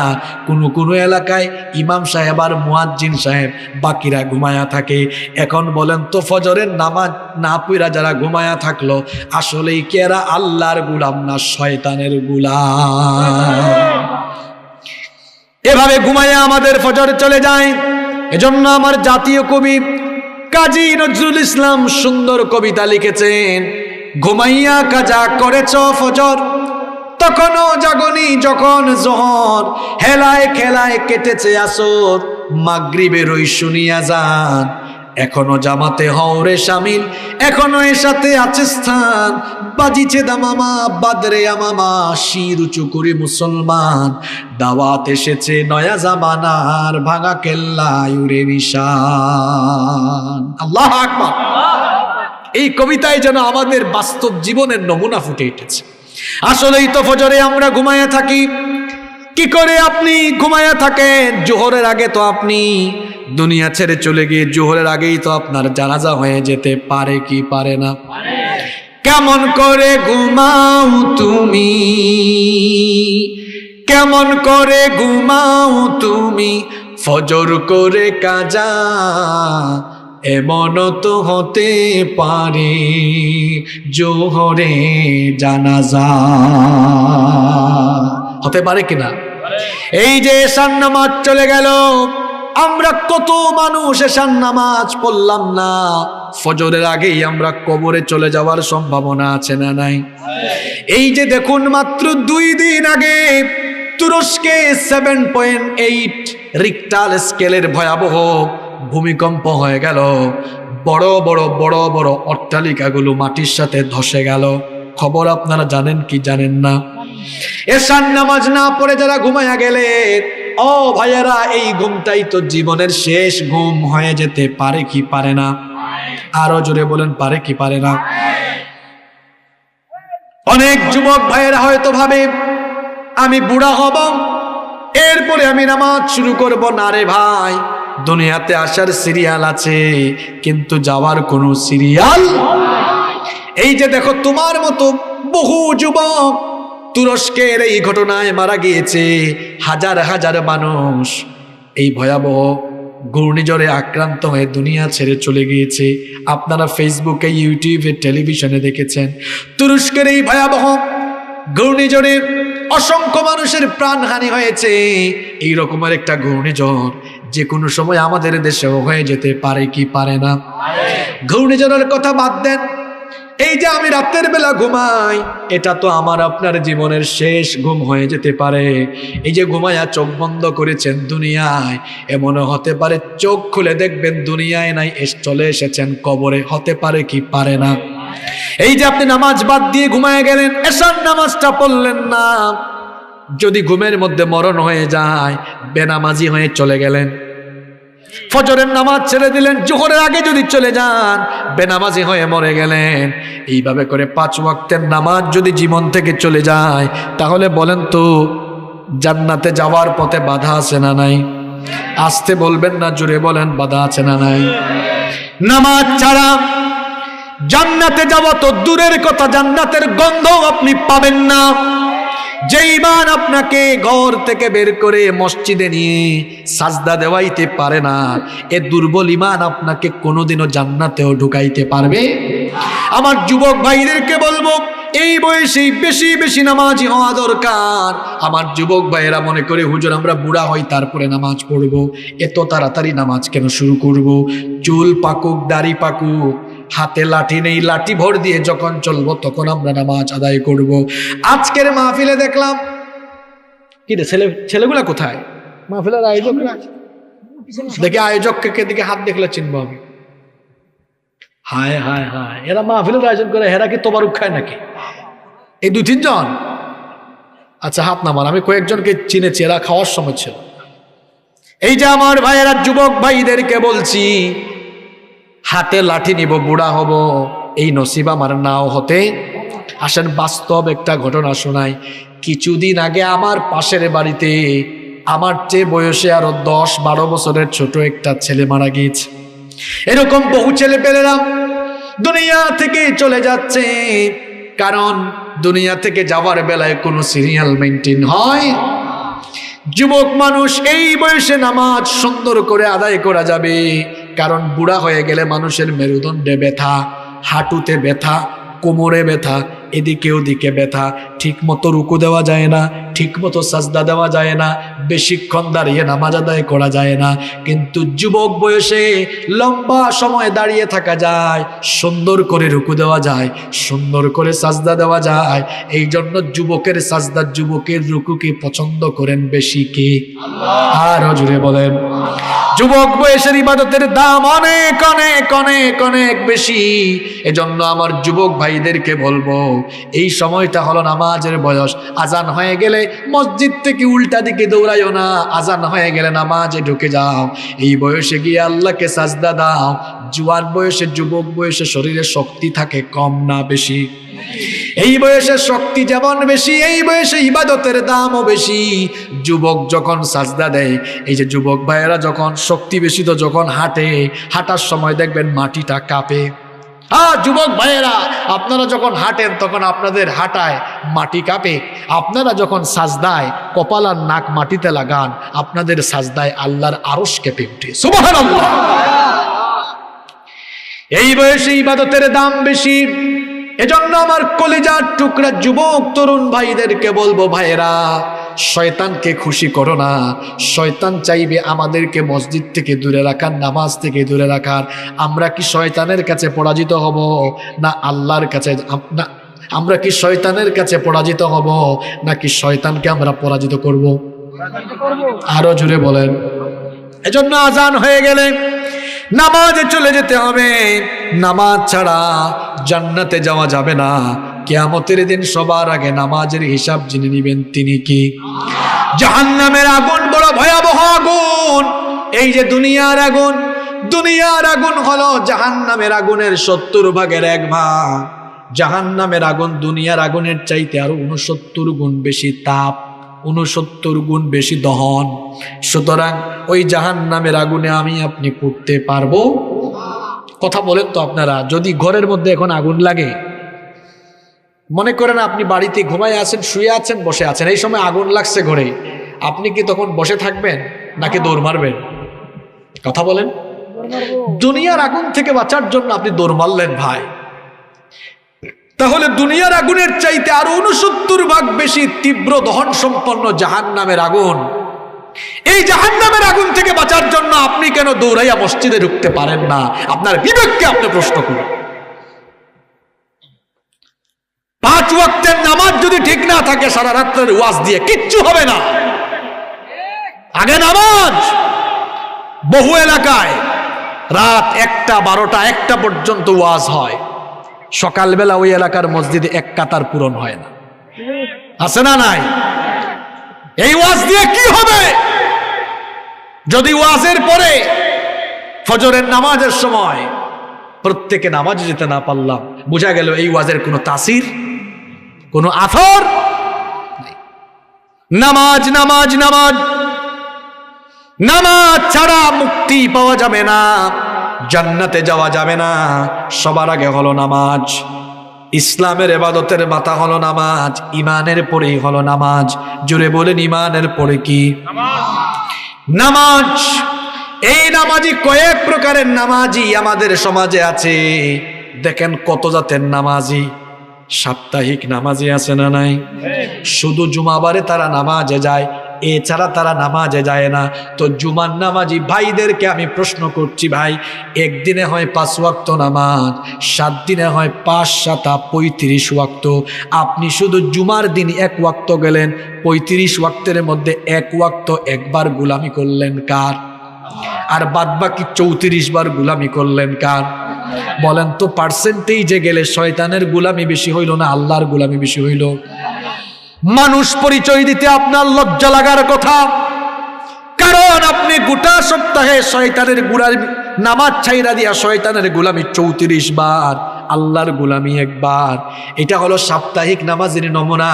কোনো এলাকায় ইমাম সাহেব আর মুয়াজ্জিন সাহেব, বাকিরা ঘুমায়া থাকে। এখন বলেন তো ফজরের নামাজ না পড়া যারা ঘুমায়া থাকলো, আসলেই কি এরা আল্লাহর গোলাম না শয়তানের গোলাম? এভাবে ঘুমায়া আমাদের ফজর চলে যায়। এজন্য আমার জাতীয় কবি কাজী নজরুল ইসলাম সুন্দর কবিতা লিখেছেন, ঘুমাইয়া কাজা করেছ ফজর, তখনও জাগনি যখন জোহর, হেলায় খেলায় কেটেছে আসর, মাগরিবের ওই শুনিয়া যান, এখনো জামাতে হওরে শামিল, এখনো এর সাথে আছে স্থান, বাজিছে দামামা বাদরে আমামা, শির উঁচু করে মুসলমান, দাওয়াত এসেছে নয়া জামানার, ভাঙা কেল্লায় উড়ে নিশান। আল্লাহু আকবার। এই কবিতায় যেন আমাদের বাস্তব জীবনের নমুনা ফুটে উঠেছে। আসলেই তো ফজরে আমরা ঘুমায়া থাকি। কি করে আপনি ঘুমায়া থাকেন? জোহরের আগে তো আপনি দুনিয়া ছেড়ে চলে গিয়ে জোহরের আগেই তো আপনার জানাজা হয়ে যেতে পারে কি পারে না? কেমন করে ঘুমাও তুমি, কেমন করে ঘুমাও তুমি, ফজর করে কাজা, এমন তো হতে পারে জোহরে জানাজা। হতে পারে কিনা? এই যে এশার নামাজ চলে গেল, আমরা কত মানুষ এশার নামাজ পড়লাম না, ফজরের আগেই আমরা কবরে চলে যাওয়ার সম্ভাবনা আছে না নাই? এই যে দেখুন, মাত্র 2 দিন আগে তুরস্কে 7.8 রিক্টার স্কেলের ভয়াবহ ভূমিকম্প হয়ে গেল। বড় বড় অট্টালিকাগুলো মাটির সাথে ধসে গেল। খবর আপনারা জানেন কি জানেন না? এশার নামাজ না পড়ে যারা ঘুমায়া গেলেন, ও ভাইয়েরা, এই ঘুমটাই তো জীবনের শেষ ঘুম হয়ে যেতে পারে কি পারে না? আরো জোরে বলেন, পারে কি পারে না? অনেক যুবক ভাইয়েরা হয়তো ভাবে আমি বুড়া হব, এরপরে আমি নামাজ শুরু করব। না রে ভাই, দুনিয়াতে আসার সিরিয়াল আছে, কিন্তু যাওয়ার কোনো সিরিয়াল। এই যে দেখো, তোমার মতো বহু যুবক তুরস্কের এই ঘটনায় মারা গিয়েছে। হাজার হাজার মানুষ এই ভয়াবহ ঘূর্ণিঝড়ে আক্রান্ত হয়ে দুনিয়া ছেড়ে চলে গিয়েছে। আপনারা ফেসবুকে, ইউটিউবে, টেলিভিশনে দেখেছেন তুরস্কের এই ভয়াবহ ঘূর্ণিঝড়ে অসংখ্য মানুষের প্রাণহানি হয়েছে। এই রকমের একটা ঘূর্ণিঝড় যে কোনো সময় আমাদের দেশেও হয়ে যেতে পারে কি পারে না? ঘূর্ণিঝড়ের কথা বাদ দেন, এই যে আমি রাতের বেলা ঘুমাই, এটা তো আমার আপনার জীবনের শেষ ঘুম হয়ে যেতে পারে। এই যে ঘুমায়া চোখ বন্ধ করেছেন দুনিয়ায়, এমনও হতে পারে চোখ খুলে দেখবেন দুনিয়ায় নাই, চলে এসেছেন কবরে। হতে পারে কি পারে না? এই যে আপনি নামাজ বাদ দিয়ে ঘুমায় গেলেন, এশার নামাজটা পড়লেন না, যদি ঘুমের মধ্যে মরণ হয়ে যায়, বেনামাজি হয়ে চলে গেলেন। ফজরের নামাজ ছেড়ে দিলেন, জোহরের আগে যদি চলে যান, বেনামাজি হয়ে মরে গেলেন। এইভাবে করে 5 ওয়াক্তের নামাজ যদি জীবন থেকে চলে যায়, তাহলে বলেন তো জান্নাতে যাওয়ার পথে বাধা আছে না নাই? আসতে বলবেন না, জোরে বলেন, বাধা আছে না নাই? নামাজ ছাড়া জান্নাতে যাওয়া তো দূরের কথা, জান্নাতের গন্ধও আপনি পাবেন না। যে ঈমান আপনাকে ঘর থেকে বের করে মসজিদে নিয়ে সাজদা দেওয়াইতে পারে না, এ দুর্বল ঈমান আপনাকে কোনোদিনও জান্নাতেও ঢুকাইতে পারবে। আমার যুবক ভাইদেরকে বলবো, এই বয়সেই বেশি বেশি নামাজি হওয়া দরকার। আমার যুবক ভাইয়েরা মনে করে, হুজুর আমরা বুড়া হই তারপরে নামাজ পড়বো, এত তাড়াতাড়ি নামাজ কেন শুরু করব? চুল পাকুক, দাড়ি পাকুক, হাতে লাঠি নেই, লাঠি ভর দিয়ে যখন চলবো তখন আমরা নামাজ আদায় করব। আজকের মাহফিলে দেখলাম, কি রে ছেলেগুলা কোথায়? মাহফিলের আয়োজকরা দেখে, আয়োজককে দিকে হাত দেখলে চিনবো আমি। হায় হায় হায়, এরা মাহফিলের আয়োজন করে, এরা কি তোবারুক খায় নাকি? এই 2-3 জন? আচ্ছা হাত নামান, আমি কয়েকজনকে চিনেছি, এরা খাওয়ার সময় ছিল। এই যে আমার ভাইয়েরা, যুবক ভাইদেরকে বলছি, হাতে লাঠি নিব, বুড়া হব, এই নসিব আমার নাও হতে। আসেন বাস্তব একটা ঘটনা শোনাই। কিছুদিন আগে আমার পাশের বাড়িতে আমার চেয়ে বয়সে আরো 10-12 বছরের ছোট একটা ছেলে মারা গিয়েছে। এরকম বহু ছেলে পেলেরা দুনিয়া থেকে চলে যাচ্ছে, কারণ দুনিয়া থেকে যাওয়ার বেলায় কোনো সিরিয়াল মেনটেন হয়। যুবক মানুষ এই বয়সে নামাজ সুন্দর করে আদায় করা যাবে, কারণ বুড়া হয়ে গেলে মানুষের মেরুদণ্ডে ব্যথা, হাঁটুতে ব্যথা, কোমরে ব্যথা, এদিকে ওদিকে ব্যথা, ঠিক মতো রুকু দেওয়া যায় না, ঠিক মতো সাজদা দেওয়া যায় না, বেশিক্ষণ দাঁড়িয়ে নামাজ আদায় করা যায় না। কিন্তু যুবক বয়সে লম্বা সময় দাঁড়িয়ে থাকা যায়, সুন্দর করে রুকু দেওয়া যায়, সুন্দর করে সাজদা দেওয়া যায়। এই জন্য যুবকের সাজদা, যুবকের রুকুকে পছন্দ করেন বেশি কে? আর জুড়ে বলেন। যুবক বয়সের ইবাদতের দাম অনেক অনেক অনেক অনেক বেশি। এজন্য আমার যুবক ভাইদেরকে বলবো, এই সময়টা হলো নামাজের বয়স। আজান হয়ে গেলে মসজিদ থেকে উল্টা দিকে দৌড়াইও না, আজান হয়ে গেলে নামাজে ঢুকে যাও। এই বয়সে গিয়ে আল্লাহকে সাজদা দাও। জুয়ান বয়সে, যুবক বয়সে শরীরে শক্তি থাকে কম না বেশি? এই বয়সে শক্তি যেমন বেশি, এই বয়সে ইবাদতের দামও বেশি। যুবক যখন সাজদা দেয়, এই যে যুবক ভাইয়েরা যখন শক্তি বেশি, তো যখন হাঁটে, হাঁটার সময় দেখবেন মাটিটা কাঁপে। যুবক ভাইয়েরা, আপনারা যখন হাঁটেন তখন আপনাদের হাঁটায় মাটি কাঁপে। আপনারা যখন সাজদায় কপাল আর নাক মাটিতে লাগান, আপনাদের সাজদায় আল্লাহর আরশ কেঁপে উঠে। সুবহানাল্লাহ। এই বয়সে ইবাদতের দাম বেশি। এজন্য আমার কলিজার টুকরা যুবক তরুণ ভাইদেরকে বলবো, ভাইয়েরা শয়তানকে খুশি করো না। শয়তান চাইবে আমাদেরকে মসজিদ থেকে দূরে রাখার, নামাজ থেকে দূরে রাখার। আমরা কি শয়তানের কাছে পরাজিত হব না আল্লাহর কাছে? না, আমরা কি শয়তানের কাছে পরাজিত হব নাকি শয়তানকে আমরা পরাজিত করব? আরো জোরে বলেন। এজন্য আজান হয়ে গেলে নামাজে চলে যেতে হবে। নামাজ ছাড়া জান্নাতে যাওয়া যাবে না। কিয়ামতের দিন সবার আগে নামাজের হিসাব জেনে নেবেন তিনি কি? জাহান্নামের আগুন বড় ভয়াবহ আগুন। এই যে দুনিয়ার আগুন, দুনিয়ার আগুন হলো জাহান্নামের আগুনের 70 ভাগের 1 ভাগ। জাহান্নামের আগুন দুনিয়ার আগুনের চাইতে আরো 69 গুণ বেশি তাপ, 69 গুণ বেশি দহন। সুতরাং ওই জাহান্নামের আগুনে আমি আপনি পড়তে পারবো? কথা বলেন তো আপনারা। যদি ঘরের মধ্যে এখন আগুন লাগে, মনে করেন আপনি বাড়িতে ঘুমায় আছেন, শুয়ে আছেন, বসে আছেন, এই সময় আগুন লাগছে ঘরে, আপনি কি তখন বসে থাকবেন নাকি দৌড় মারবেন? কথা বলেন। দুনিয়ার আগুন থেকে বাঁচার জন্য আপনি দৌড় মারলেন ভাই, তাহলে দুনিয়ার আগুনের চাইতে আরো 69 ভাগ বেশি তীব্র দহন সম্পন্ন জাহান্নামের আগুন। এই জাহান্নামের আগুন থেকে বাঁচার জন্য আপনি কেন দৌড়াইয়া মসজিদে ঢুকতে পারেন না? আপনার বিবেককে আপনি প্রশ্ন করুন। 5 ওয়াক্তের নামাজ যদি ঠিক না থাকে, সারা রাত্রের ওয়াজ দিয়ে কিচ্ছু হবে না। আগে নামাজ। বহু এলাকায় রাত 1টা, 12টা, 1টা পর্যন্ত ওয়াজ হয়। সকালবেলা ওই এলাকার মসজিদে 1 কাতার পূরণ হয় না। আছে না নাই? এই ওয়াজ দিয়ে কি হবে? যদি ওয়াজের পরে ফজরের নামাজের সময় প্রত্যেকে নামাজে যেতে না পারলাম, বোঝা গেল এই ওয়াজের কোনো তাসির, কোনো আথর নেই। নামাজ, নামাজ, নামাজ, নামাজ ছাড়া মুক্তি পাওয়া যাবে না, জান্নাতে যাওয়া যাবে না। সবার আগে হলো নামাজ। ইসলামের ইবাদতের মাথা হলো নামাজ। ইমানের পরেই হলো নামাজ। জোরে বলেন, ইমানের পরে কি? নামাজ। এই নামাজি কয়েক প্রকারের নামাজি আমাদের সমাজে আছে। দেখেন কত জাতের নামাজি। সাপ্তাহিক নামাজি আছে না নাই? শুধু জুমাবারে তারা নামাজে যায়, এছাড়া তারা নামাজে যায় না। তো জুমার নামাজি ভাইদেরকে আমি প্রশ্ন করছি, ভাই একদিনে হয় 5 ওয়াক্ত নামাজ, 7 দিনে হয় 5 7 35 ওয়াক্ত। আপনি শুধু জুমার দিন 1 ওয়াক্ত গেলেন, 35 ওয়াক্তের মধ্যে 1 ওয়াক্ত একবার গোলামি করলেন কার? আর বাদ বাকি 34 বার গোলামি করলেন কার? বলেন তো, পার্সেন্টেজে গেলে শয়তানের গোলামি বেশি হইল না আল্লাহর গোলামি বেশি হইল? মানুষ পরিচয় দিতে আপনার লজ্জা লাগার কথা, কারণ আপনি গোটা সপ্তাহে শয়তানের গোলামি, নামাজ ছাইরা দিয়া শয়তানের গোলামি 34 বার, আল্লাহর গোলামি 1 বার। এটা হলো সাপ্তাহিক নামাজের নমুনা।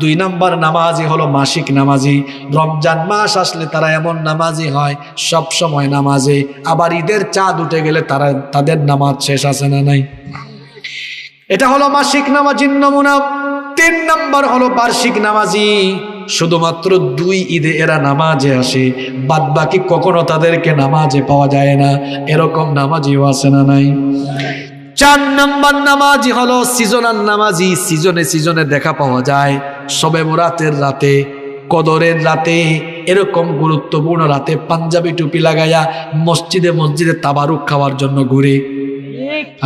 2 নাম্বার নামাজি হলো মাসিক নামাজি। রমজান মাস আসলে তারা এমন নামাজি হয়, সব সময় নামাজে। আবার ঈদের চাঁদ উঠে গেলে তাদের নামাজ শেষ, আছে না নাই? এটা হলো মাসিক নামাজির নমুনা। 3 নাম্বার হলো বার্ষিক নামাজি। শুধুমাত্র 2 ঈদে এরা নামাজে আসে, বাদ বাকি কখনো তাদেরকে নামাজে পাওয়া যায় না। এরকম নামাজিও আছে না নাই? 4 নাম্বার নামাজি হলো সিজনাল নামাজি। সিজনে সিজনে দেখা পাওয়া যায়। শবে বরাতের রাতে, কদরের রাতে, এরকম গুরুত্বপূর্ণ রাতে পাঞ্জাবি টুপি লাগাইয়া মসজিদে মসজিদে তাবারুক খাওয়ার জন্য ঘুরে,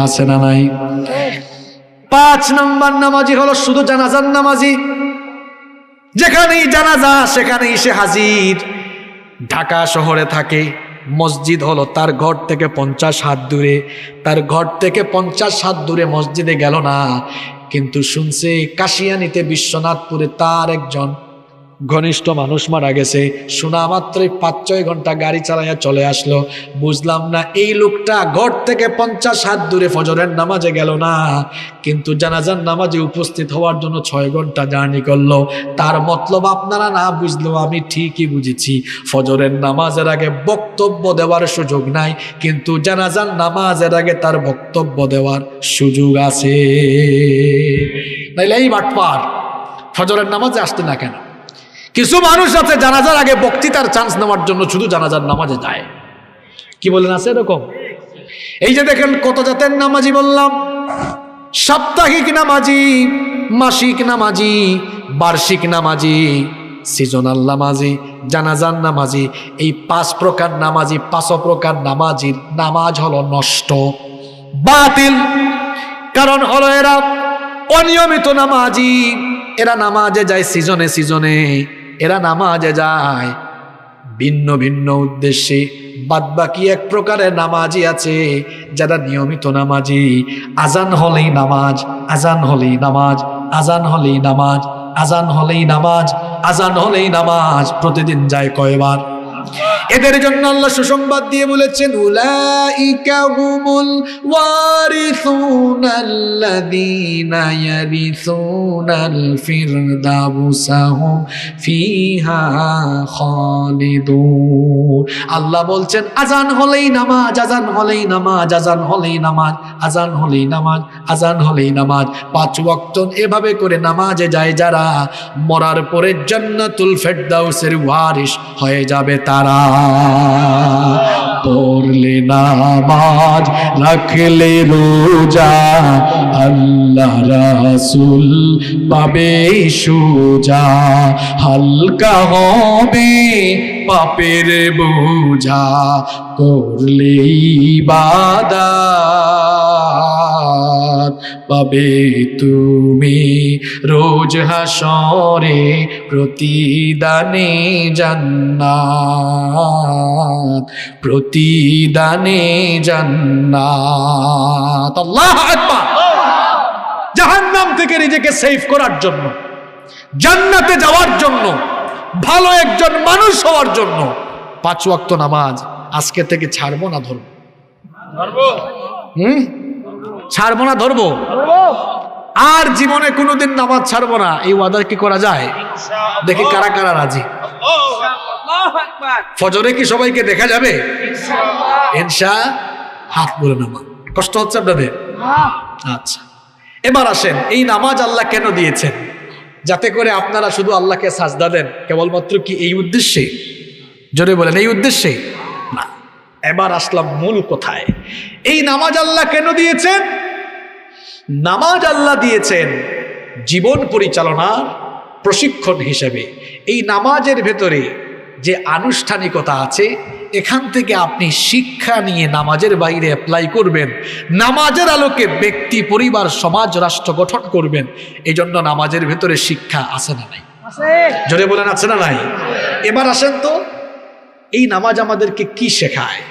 আছে না নাই? 5 নাম্বার নামাজি হলো শুধু জানাজার নামাজি। যেখানেই জানাজা সেখানেই সে হাজির। ঢাকা শহরে থাকে, মসজিদ হলো তার ঘর থেকে 50 হাত দূরে। তার ঘর থেকে 50 হাত দূরে মসজিদে গেল না, কিন্তু শুনছে কাশিয়ানীতে বিশ্বনাথপুরে তার একজন ঘনিষ্ঠ মানুষ মারা গেছে। শোনা মাত্রই 5-6 ঘন্টা গাড়ি চালাইয়া চলে আসলো। বুঝলাম না, এই লোকটা ঘর থেকে 50 হাত দূরে ফজরের নামাজে গেল না, কিন্তু জানাজার নামাজে উপস্থিত হওয়ার জন্য 6 ঘন্টা জার্নি করলো। তার মতলব আপনারা না বুঝলেও আমি ঠিকই বুঝেছি। ফজরের নামাজের আগে বক্তব্য দেওয়ার সুযোগ নাই, কিন্তু জানাজার নামাজের আগে তার বক্তব্য দেওয়ার সুযোগ আছে। নাইলে এই বাটপার ফজরের নামাজে আসতে না কেন? কিছু মানুষ আছে জানাজার আগে বক্তৃতার চান্স নেওয়ার জন্য শুধু জানাজার নামাজে যায়। কি বলেন, আছে এরকম? এই যে দেখেন কত জাতের নামাজি বললাম। সাপ্তাহিক নামাজি, মাসিক নামাজি, বার্ষিক নামাজি, সিজনাল নামাজি, জানাজার নামাজি, এই 5 প্রকার নামাজি, 5 প্রকার নামাজির নামাজ হলো নষ্ট, বাতিল। কারণ হলো এরা অনিয়মিত নামাজি, এরা নামাজে যায় সিজনে সিজনে, এরা নামাজে যায় ভিন্ন ভিন্ন উদ্দেশ্যে। বাদ বাকি 1 প্রকারের নামাজি আছে যারা নিয়মিত নামাজি, আজান হলেই নামাজ, আজান হলেই নামাজ, আজান হলেই নামাজ, আজান হলেই নামাজ, আজান হলেই নামাজ, প্রতিদিন যায় কয়বার? এদের জন্য আল্লাহ সুসংবাদ দিয়ে বলেছেন, উলাইকা হুমুল ওয়ারিসুনাল্লাযীনা ইয়ারিসুনাল ফিরদাউসা হুম ফিহা খালিদুন। আল্লাহ বলছেন আজান হলেই নামাজ, আজান হলেই নামাজ, আজান হলেই নামাজ, আজান হলেই নামাজ, আজান হলেই নামাজ। 5 ওয়াক্ত এভাবে করে নামাজে যায় যারা, মরার পরে জান্নাতুল ফিরদাউসের ওয়ারিস হয়ে যাবে তারা। পড়লে নামাজ, রাখলে রোজা, আল্লাহ রাসূল পাবে সোজা, হালকা হবে পাপের বোঝা, করলে ইবাদত পাবে তুমি রোজ হাসরে প্রতিদানে জান্নাত, প্রতিদানে জান্নাত। আল্লাহু আকবার। জাহান্নাম থেকে নিজেকে সেভ করার জন্য, জান্নাতে যাওয়ার জন্য, ভালো একজন মানুষ হওয়ার জন্য 5 ওয়াক্ত নামাজ আজকে থেকে ছাড়বো না ধরবো? ছাড়বো না ধরবো? আর জীবনে কোনোদিন নামাজ ছাড়বো না, এই ওয়াদা কি করা যায়? দেখি কারা কারা রাজি। ফজরে কি সবাইকে দেখা যাবে? ইনশা। হাত বলে নামাজ। কষ্ট হচ্ছে আপনাদের? আচ্ছা, এবার আসেন, এই নামাজ আল্লাহ কেন দিয়েছেন? যাতে করে আপনারা শুধু আল্লাহকে সাজদা দেন, কেবলমাত্র কি এই উদ্দেশ্যে? জোরে বলেন, এই উদ্দেশ্যে না। এবার আসলাম মূল কোথায়। এই নামাজ আল্লাহ কেন দিয়েছেন? নামাজ আল্লাহ দিয়েছেন জীবন পরিচালনার প্রশিক্ষণ হিসেবে। এই নামাজের ভেতরে যে আনুষ্ঠানিকতা আছে, এখান থেকে আপনি শিক্ষা নিয়ে নামাজের বাইরে অ্যাপ্লাই করবেন, নামাজের আলোকে ব্যক্তি, পরিবার, সমাজ, রাষ্ট্র গঠন করবেন। এই জন্য নামাজের ভেতরে শিক্ষা আছে না নাই? জোরে বলেন, আছে না নাই? এবার আসেন তো, এই নামাজ আমাদেরকে কি শেখায়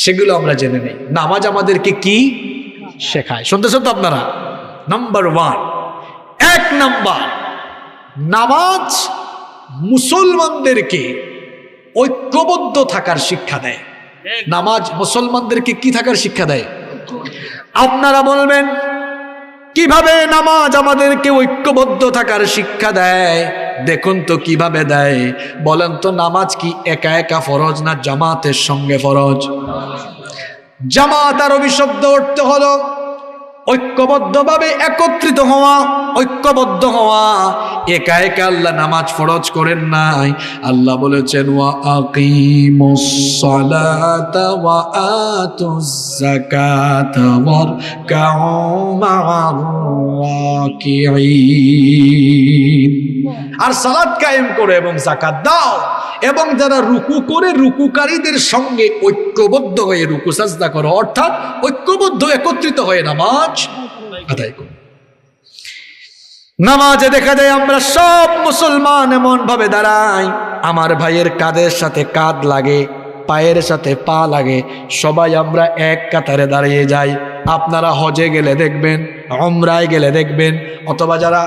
সেগুলো আমরা জেনে নেই। নামাজ আমাদেরকে কি শেখায় শুনতেছেন তো আপনারা? নাম্বার 1, 1 নাম্বার, নামাজ মুসলমানদেরকে ঐক্যবদ্ধ থাকার শিক্ষা দেয়। নামাজ মুসলমানদেরকে কি থাকার শিক্ষা দেয়? আপনারা বলবেন কিভাবে নামাজ আমাদেরকে ঐক্যবদ্ধ থাকার শিক্ষা দেয়? দেখুন তো কিভাবে দেয়। বলেন তো, নামাজ কি একা একা ফরজ না জামাতের সঙ্গে ফরজ? জামাত আর অভিশব্দ অর্থ হলো ঐক্যবদ্ধভাবে একত্রিত হওয়া, ঐক্যবদ্ধ হওয়া। একা একা আল্লাহ নামাজ ফরজ করেন নাই। আল্লাহ বলেছেন, ওয়া আকিমুস সালাতা ওয়া আতুজ যাকাতা ওয়ারকাউ মা'আর রাকিঈন। আর সালাত কায়েম করো এবং যাকাত দাও, এবং যারা রুকু করে রুকুকারীদের সঙ্গে ঐক্যবদ্ধ হয়ে রুকু সাজদা করো, অর্থাৎ ঐক্যবদ্ধ একত্রিত হয়ে নামাজ আদায় করো। নামাজে দেখা যায় আমরা সব মুসলমান এমন ভাবে দাঁড়াই, আমার ভাইয়ের কাঁধের সাথে কাঁধ লাগে, পায়ের সাথে পা লাগে, সবাই আমরা এক কাতারে দাঁড়িয়ে যাই। আপনারা হজে গেলে দেখবেন, উমরায় গেলে দেখবেন, অথবা যারা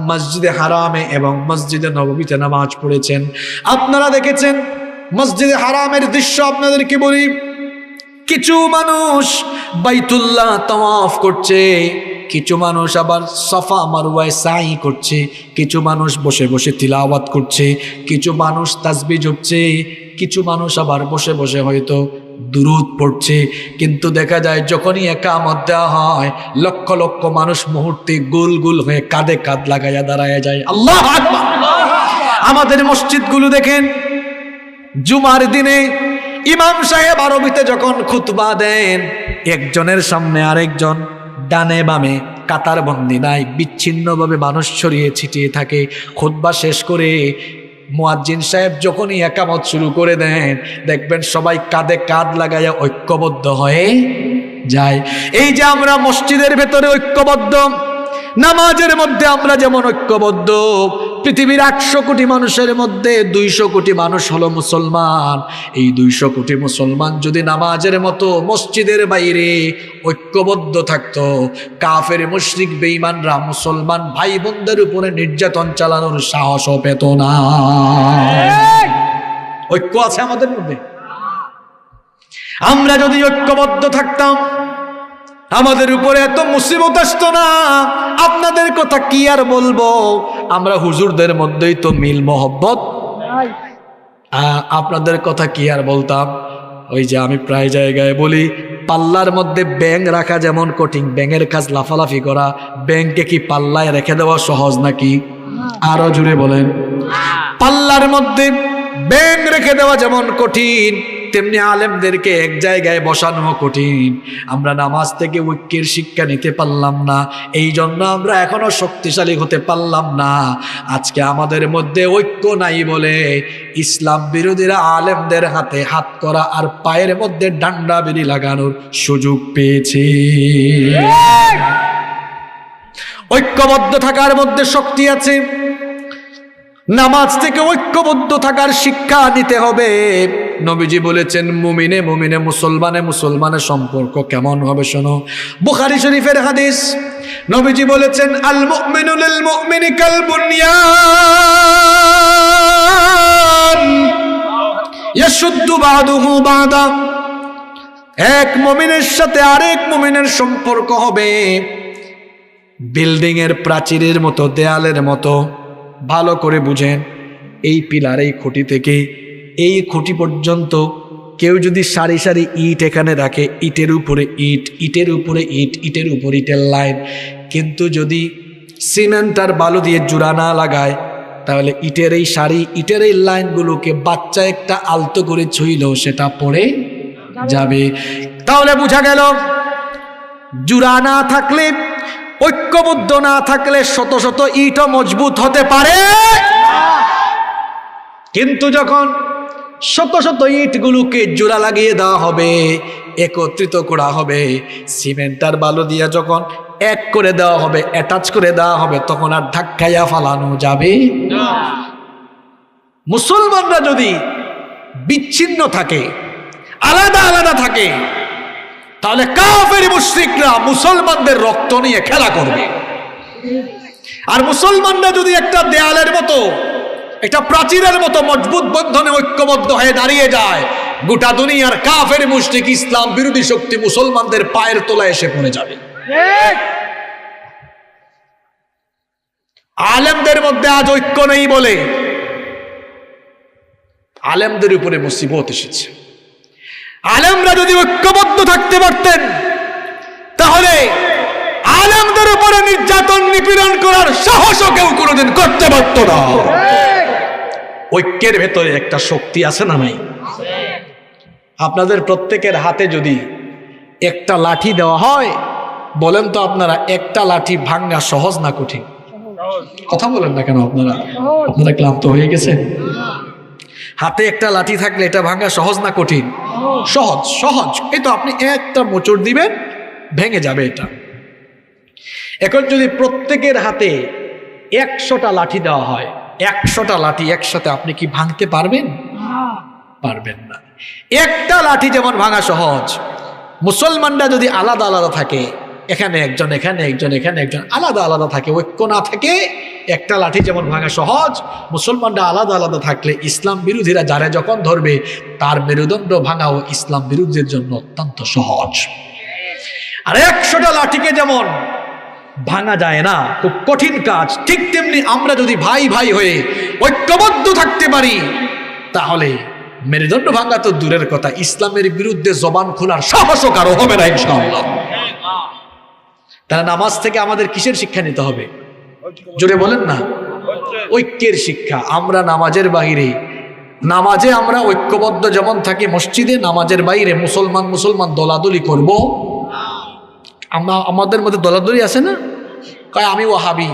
মসজিদে হারামে এবং মসজিদে নববীতে নামাজ পড়েছেন, আপনারা দেখেছেন মসজিদে হারামের দৃশ্য। আপনাদেরকে বলি, কিছু মানুষ বাইতুল্লাহ তাওয়াফ করছে, কিছু মানুষ আবার সাফা মারওয়ায় সাই করছে, কিছু মানুষ বসে বসে তিলাওয়াত করছে, কিছু মানুষ তাসবিহ জপছে, কিছু মানুষ আবার বসে বসে হয়তো দুরূদ পড়ছে। কিন্তু দেখা যায় যখনই ইকামত দেওয়া হয়, লক্ষ লক্ষ মানুষ মুহূর্তে গোল গোল হয়ে কাঁধে কাঁধ লাগাইয়া দাঁড়ায় যায়। আল্লাহু আকবার। আমাদের মসজিদগুলো দেখেন, জুমার দিনে ইমাম সাহেব আরবিতে যখন খুতবা দেন, একজনের সামনে আরেকজন, ডানে বামে কাতার বন্দি নাই, বিচ্ছিন্নভাবে মানুষ ছড়িয়ে ছিটিয়ে থাকে। খুতবা শেষ করে মুয়াজ্জিন সাহেব যখনই একামত শুরু করে দেন, দেখবেন সবাই কাঁধে কাঁধ লাগাইয়া ঐক্যবদ্ধ হয়ে যায়। এই যে আমরা মসজিদের ভেতরে ঐক্যবদ্ধ, নামাজের মধ্যে আমরা যেমন ঐক্যবদ্ধ, পৃথিবীর 800 কোটি মানুষের মধ্যে 200 কোটি মানুষ হলো মুসলমান। এই 200 কোটি মুসলমান যদি নামাজের মতো মসজিদের বাইরে ঐক্যবদ্ধ থাকতো, কাফের মুশরিক বেঈমানরা মুসলমান ভাই বোনদের উপরে নির্যাতন চালানোর সাহসও পেত না। ঐক্য আছে আমাদের মধ্যে। আমরা যদি ঐক্যবদ্ধ থাকতাম, আমাদের উপরে এত মুসিবত আসতো না। আপনাদের কথা কি আর বলবো, আমরা হুজুরদের মধ্যেই তো মিল মহব্বত, আপনাদের কথা কি আর বলতাম। ওই যে আমি প্রায় জায়গায় বলি, পাল্লার মধ্যে ব্যাঙ রাখা যেমন কঠিন, ব্যাঙের কাজ লাফালাফি করা, ব্যাঙকে কি পাল্লায় রেখে দেওয়া সহজ নাকি? আরো জুড়ে বলেন। পাল্লার মধ্যে ব্যাঙ রেখে দেওয়া যেমন কঠিন, তেমনি আলেমদেরকে এক জায়গায় বসানো কঠিন। আমরা নামাজ থেকে ঐক্যের শিক্ষা নিতে পারলাম না, এই জন্য আমরা এখনো শক্তিশালী হতে পারলাম না। আজকে আমাদের মধ্যে ঐক্য নাই বলে ইসলাম বিরোধীরা আলেমদের হাতে হাত করা আর পায়ের মধ্যে ডান্ডা বেরি লাগানোর সুযোগ পেয়েছে। ঐক্যবদ্ধ থাকার মধ্যে শক্তি আছে। নামাজ থেকে ঐক্যবদ্ধ থাকার শিক্ষা নিতে হবে। নবীজি বলেছেন, মুমিনে মুমিনে মুসলমানে মুসলমানের সম্পর্ক কেমন হবে শোনো। বুখারী শরীফের হাদিস, নবীজি বলেছেন, আল মুমিনু লিল মুমিনি কাল বুনয়ান ইয়াশুদ্দু বাদুহু বাদা। এক মুমিনের সাথে আরেক মুমিনের সম্পর্ক হবে বিল্ডিং এর প্রাচীরের মতো, দেয়ালের মতো। ভালো করে বুঝেন, এই পিলার, এই খুঁটি থেকে এই খুঁটি পর্যন্ত কেউ যদি সারি সারি ইট এখানে রাখে, ইটের উপরে ইট, ইটের উপরে ইট, ইটের উপর ইটের লাইন, কিন্তু যদি সিমেন্ট আর বালু দিয়ে জোড়া না লাগায়, তাহলে ইটের এই সারি, ইটের এই লাইনগুলোকে বাচ্চা একটা আলতো করে ছুঁইলেও সেটা পড়ে যাবে। তাহলে বোঝা গেল, জোড়া না থাকলে, ঐক্যবদ্ধ না থাকলে শত শত ইটও মজবুত হতে পারে, কিন্তু যখন শত শত ইটগুলোকে জোড়া লাগিয়ে দেওয়া হবে, একত্রিত করা হবে, সিমেন্ট আর বালু দিয়া যখন এক করে দেওয়া হবে, অ্যাটাচ করে দেওয়া হবে, তখন আর ধাক্কাইয়া ফালানো যাবে না। মুসলমানরা যদি বিচ্ছিন্ন থাকে, আলাদা আলাদা থাকে, তাহলে কাফের মুশরিকরা মুসলমানদের রক্ত নিয়ে খেলা করবে। আর মুসলমানরা যদি একটা দেয়ালের মতো, একটা প্রাচীরের মতো মজবুত বন্ধনে ঐক্যবদ্ধ হয়ে দাঁড়িয়ে যায়, গোটা দুনিয়ার কাফের মুশরিক ইসলাম বিরোধী শক্তি মুসলমানদের পায়ের তলায় এসে পড়ে যাবে। আলেমদের মধ্যে আজ ঐক্য নেই বলে আলেমদের উপরে মুসিবত এসেছে। আলেমরা যদি ঐক্যবদ্ধ থাকতে পারতেন, তাহলে আলেমদের উপরে নির্যাতন নিপীড়ন করার সাহসও কেউ কোনোদিন করতে পারত না। ঐক্যের ভেতরে একটা শক্তি আছে না নাই? আপনাদের প্রত্যেকের হাতে যদি একটা লাঠি দেওয়া হয়, বলেন তো আপনারা, একটা লাঠি ভাঙ্গা সহজ না কঠিন? কথা বলেন না কেন আপনারা? আপনারা ক্লান্ত হয়ে গেছে? হাতে একটা লাঠি থাকলে এটা ভাঙা সহজ না কঠিন? সহজ। সহজ। এই তো আপনি একটা মোচড় দিবেন, ভেঙে যাবে এটা। এখন যদি প্রত্যেকের হাতে 100টা লাঠি দেওয়া হয়, 100টা লাঠি একসাথে আপনি কি ভাঙতে পারবেন? পারবেন না। একটা লাঠি যেমন ভাঙা সহজ, মুসলমানরা যদি আলাদা আলাদা থাকে, এখানে একজন, এখানে একজন, এখানে একজন, আলাদা আলাদা থাকে, ঐক্য না থাকে, একটা লাঠি যেমন ভাঙা সহজ, মুসলমানরা আলাদা আলাদা থাকলে ইসলাম বিরোধীরা যারা যখন ধরবে, তার মেরুদণ্ড ভাঙাও ইসলাম বিরোধীদের জন্য অত্যন্ত সহজ। আর 100টা লাঠিকে যেমন ভাঙা যায় না, খুব কঠিন কাজ, ঠিক তেমনি আমরা যদি ভাই ভাই হয়ে ঐক্যবদ্ধ থাকতে পারি, তাহলে মেরুদণ্ড ভাঙা তো দূরের কথা, ইসলামের বিরুদ্ধে জবান খোলার সাহসও কারো হবে না ইনশাআল্লাহ। তাহলে নামাজ থেকে আমাদের কিসের শিক্ষা নিতে হবে? জোরে বলেন না। ঐক্যের শিক্ষা। আমরা নামাজের বাইরে, নামাজে আমরা ঐক্যবদ্ধ যেমন থাকি মসজিদে, নামাজের বাইরে মুসলমান মুসলমান দলাদলি করব? আমরা আমাদের মধ্যে দলাদলি আছে না? কয় আমি ওয়াহাবি,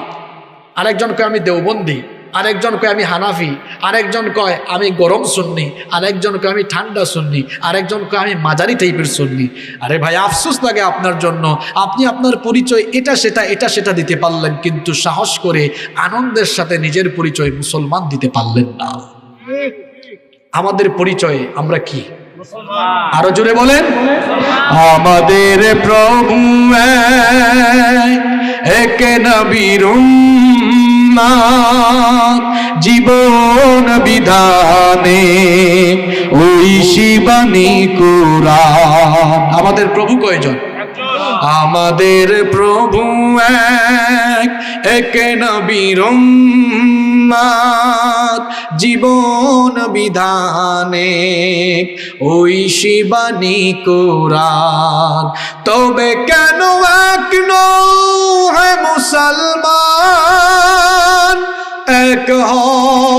আরেকজন কয় আমি দেওবন্দি, আরেকজন কয় আমি হানাফি, আরেকজন কয় আমি গরম সুন্নি, আরেকজন কয় আমি ঠান্ডা সুন্নি, আরেকজন কয় আমি মাঝারি টাইপের সুন্নি। আরে ভাই, আফসোস লাগে আপনার জন্য, আপনি আপনার পরিচয় এটা সেটা দিতে পারলেন, কিন্তু সাহস করে আনন্দের সাথে নিজের পরিচয় মুসলমান দিতে পারলেন না। আমাদের পরিচয়ে আমরা কি? আরো জোরে বলেন, আমাদের প্রভু এক নবীর উম্মত, জীবন বিধানে ওই শিবানী কুরআন। আমাদের প্রভু কয়জন? আমাদের প্রভু এক নবীর উম্মত, জীবন বিধানে ওই শিবানী কুরআন। তবে কেন এক নও হে মুসলমান, এক হও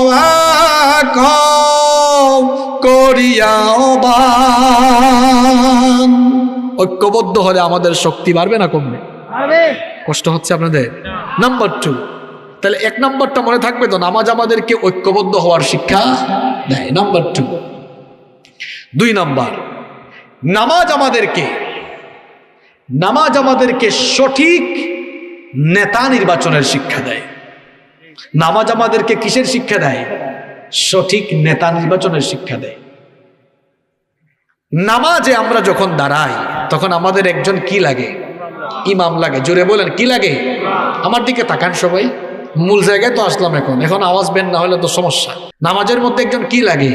এক হও করিয়া বান। ঐক্যবদ্ধ হলে আমাদের শক্তি বাড়বে না কমবে? কষ্ট হচ্ছে আপনাদের? নাম্বার 2, তাহলে 1 নম্বরটা মনে থাকবে তো, নামাজ আমাদেরকে ঐক্যবদ্ধ হওয়ার শিক্ষা দেয়। নাম্বার 2। 2 নম্বর, নামাজ আমাদেরকে সঠিক নেতা নির্বাচনের শিক্ষা দেয়। নামাজ আমাদেরকে কিসের শিক্ষা দেয়? সঠিক নেতা নির্বাচনের শিক্ষা দেয়। নামাজে আমরা যখন দাঁড়াই তখন আমাদের একজন কি লাগে? ইমাম লাগে। জোরে বলেন, কি লাগে? আমার দিকে তাকান সবাই, মূল জায়গায় তো আসলাম। এখন আওয়াজ বের না হলে তো সমস্যা। নামাজের মধ্যে একজন কি লাগে?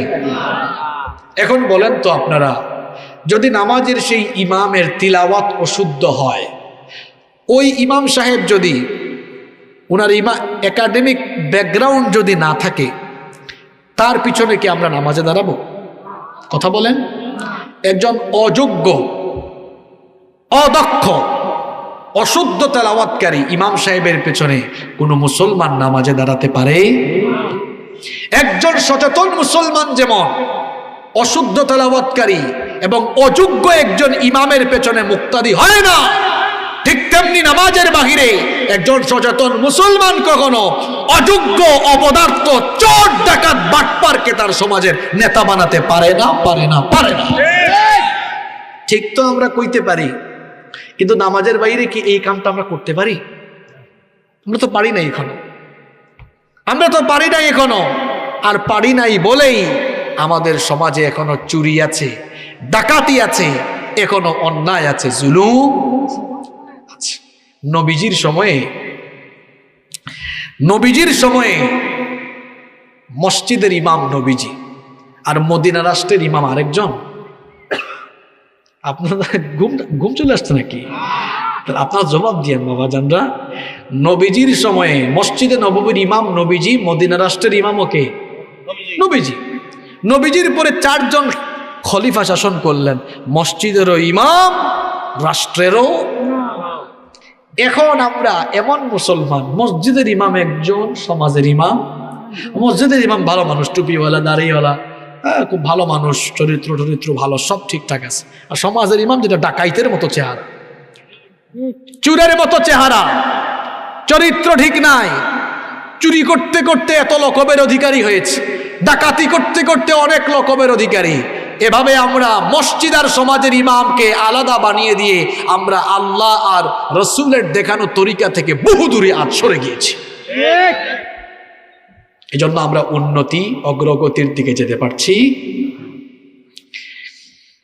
এখন বলেন তো আপনারা, যদি নামাজের সেই ইমামের তিলাওয়াত অশুদ্ধ হয়, ওই ইমাম সাহেব যদি ওনার একাডেমিক ব্যাকগ্রাউন্ড যদি না থাকে, তার পিছনে কি আমরা নামাজে দাঁড়াবো? কথা বলেন। একজন অযোগ্য, অদক্ষ, অশুদ্ধ তেলাওয়াতকারী ইমাম সাহেবের পেছনে কোনো মুসলমান নামাজে দাঁড়াতে পারে? একজন সচেতন মুসলমান যেমন অশুদ্ধ তেলাওয়াতকারী এবং অযোগ্য একজন ইমামের পেছনে মুক্তাদি হয় না, ঠিক তেমনি নামাজের বাহিরে একজন সচেতন মুসলমান কখনো অযোগ্য, অপদার্থ, চোর, ডাকাত, বাটপারকে তার সমাজের নেতা বানাতে পারে না। ঠিক তো আমরা কইতে পারি, কিন্তু নামাজের বাইরে কি এই কামটা আমরা করতে পারি? আমরা তো পারি নাই এখনো। আর পারি নাই বলেই আমাদের সমাজে এখনো চুরি আছে, ডাকাতি আছে, এখনো অন্যায় আছে, জুলুম আছে। নবীজির সময়ে মসজিদের ইমাম নবীজি, আর মদিনা রাষ্ট্রের ইমাম আরেকজন। আপনার ঘুম চলে আসছে নাকি? আপনার জবাব দিয়েন বাবা জানরা। নবীজির সময়ে মসজিদে নববীর ইমাম নবীজি, মদিনা রাষ্ট্রের ইমাম ওকে নবীজি। নবীজির পরে 4 জন খলিফা শাসন করলেন, মসজিদেরও ইমাম, রাষ্ট্রেরও। এখন আমরা এমন মুসলমান, মসজিদের ইমাম একজন, সমাজের ইমাম। মসজিদের ইমাম ভালো মানুষ, টুপিওয়ালা, দাড়িওয়ালা, খুব ভালো মানুষ, চরিত্র ভালো, সব ঠিকঠাক আছে। আর সমাজের ইমাম যেটা ডাকাইতের মতো চেহারা, চুরের মতো চেহারা, চরিত্র ঠিক নাই, চুরি করতে করতে এত লকবের অধিকারী হয়েছে, ডাকাতি করতে করতে অনেক লকবের অধিকারী। এভাবে আমরা মসজিদ আর সমাজের ইমামকে আলাদা বানিয়ে দিয়ে আমরা আল্লাহ আর রসুলের দেখানো তরিকা থেকে বহু দূরে সরে গিয়েছি। এজন্য আমরা উন্নতি, অগ্রগতির দিকে যেতে পারছি।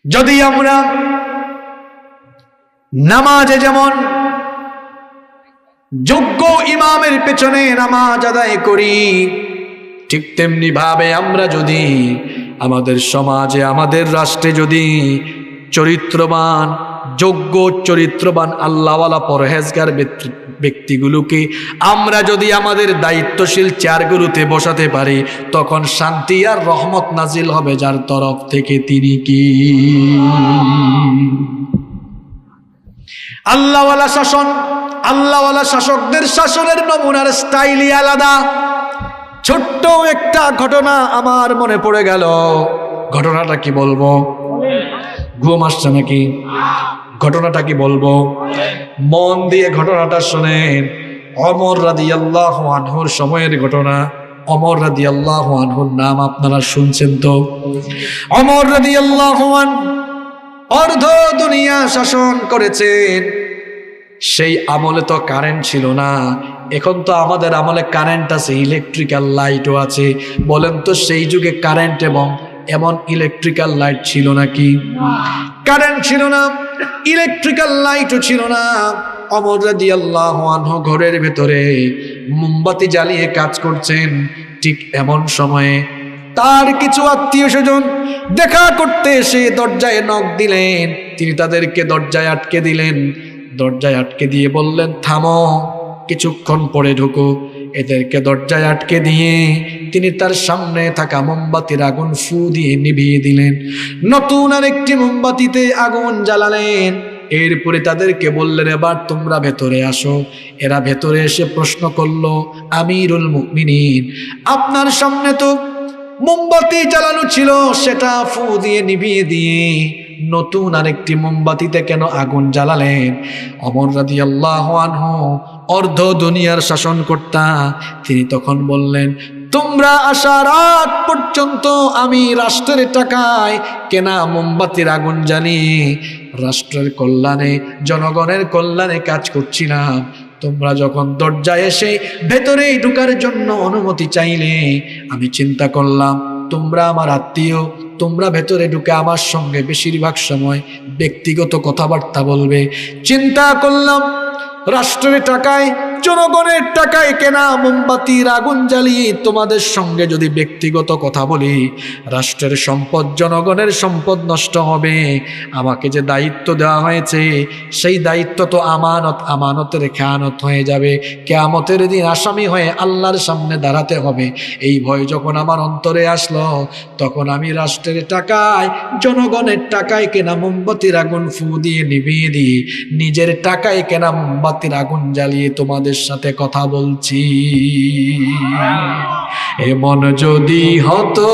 যদি আমরা নামাজে যেমন যোগ্য ইমামের পেছনে নামাজ আদায় করি, ঠিক তেমনি ভাবে আমরা যদি আমাদের সমাজে, আমাদের রাষ্ট্রে যদি চরিত্রবান, যোগ্য চরিত্রবান, আল্লাহওয়ালা, পরহেজগার ব্যক্তিগুলোকে আমরা যদি আমাদের দায়িত্বশীল চেয়ারগুলোতে বসাতে পারি, তখন শান্তি আর রহমত নাজিল হবে যার তরফ থেকে। তিনি কি? আল্লাহওয়ালা শাসন, আল্লাহওয়ালা শাসকদের শাসনের নমুনার স্টাইলই আলাদা। ছোট্ট একটা ঘটনা আমার মনে পড়ে গেল। ঘটনাটা কি বলবো? ঘুম আসছে নাকি? ঘটনাটা কি বলবো? মন দিয়ে ঘটনাটা শুনেন। ওমর রাদিয়াল্লাহু আনহুর সময়ের ঘটনা। ওমর রাদিয়াল্লাহু আনহুর নাম আপনারা শুনছেন তো? ওমর রাদিয়াল্লাহু আনহু অর্ধ দুনিয়া শাসন করেছেন। সেই আমলে তো কারেন্ট ছিল না, এখন তো আমাদের আমলে কারেন্ট আছে, ইলেকট্রিক্যাল লাইটও আছে। বলেন তো সেই যুগে কারেন্ট এবং এমন ইলেকট্রিক্যাল লাইট ছিল নাকি? কারেন্ট ছিল না, ইলেকট্রিক্যাল লাইটও ছিল না। ওমর রাদিয়াল্লাহু আনহু ঘরের ভেতরে মোমবাতি জ্বালিয়ে কাজ করছেন। ঠিক এমন সময়ে তার কিছু আত্মীয় স্বজন দেখা করতে এসে দরজায় নক দিলেন। তিনি তাদেরকে দরজায় আটকে দিলেন। দরজায় আটকে দিয়ে বললেন, থামো, কিছুক্ষণ পরে ঢুকো। এদেরকে দরজায় আটকে দিয়ে তিনি তার সামনে থাকা মোমবাতির আগুন ফু দিয়ে নিভিয়ে দিলেন। নতুন আরেকটি মোমবাতিতে আগুন জ্বালালেন। এরপরে তাদেরকে বললেন, এবার তোমরা ভেতরে আসো। এরা ভেতরে এসে প্রশ্ন করলো, আমিরুল মুমিনিন, আপনার সামনে তো মোমবাতি জ্বালানো ছিল, সেটা ফু দিয়ে নিভিয়ে দিয়ে নতুন আরেকটি মোমবাতিতে কেন আগুন জ্বালালেন? ওমর রাদিয়াল্লাহু আনহু অর্ধ দুনিয়ার শাসনকর্তা, তিনি তখন বললেন, তোমরা আসার আগ পর্যন্ত আমি রাষ্ট্রের টাকায় কেনা মোমবাতির আগুন জ্বালিয়ে রাষ্ট্রের কল্যাণে, জনগণের কল্যাণে কাজ করছিলাম। তোমরা যখন দরজায় এসে ভেতরে ঢুকার জন্য অনুমতি চাইলে, আমি চিন্তা করলাম তোমরা আমার আত্মীয়, তোমরা ভেতরে ঢুকে আমার সঙ্গে বেশিরভাগ সময় ব্যক্তিগত কথাবার্তা বলবে। চিন্তা করলাম রাষ্ট্রের টাকায়, জনগণের টাকায় কেনা মোমবাতির আগুন জ্বালিয়ে তোমাদের সঙ্গে যদি ব্যক্তিগত কথা বলি, রাষ্ট্রের সম্পদ, জনগণের সম্পদ নষ্ট হবে। আমাকে যে দায়িত্ব দেওয়া হয়েছে সেই দায়িত্ব তো আমানত, আমানতের খেয়ানত হয়ে যাবে। কিয়ামতের দিন আসামি হয়ে আল্লাহর সামনে দাঁড়াতে হবে। এই ভয় যখন আমার অন্তরে আসলো, তখন আমি রাষ্ট্রের টাকায়, জনগণের টাকায় কেনা মোমবাতির আগুন ফু দিয়ে নিভিয়ে দিয়ে নিজের টাকায় কেনা মোমবাতির আগুন জ্বালিয়ে তোমাদের সাথে কথা বলছি। এমন যদি হতো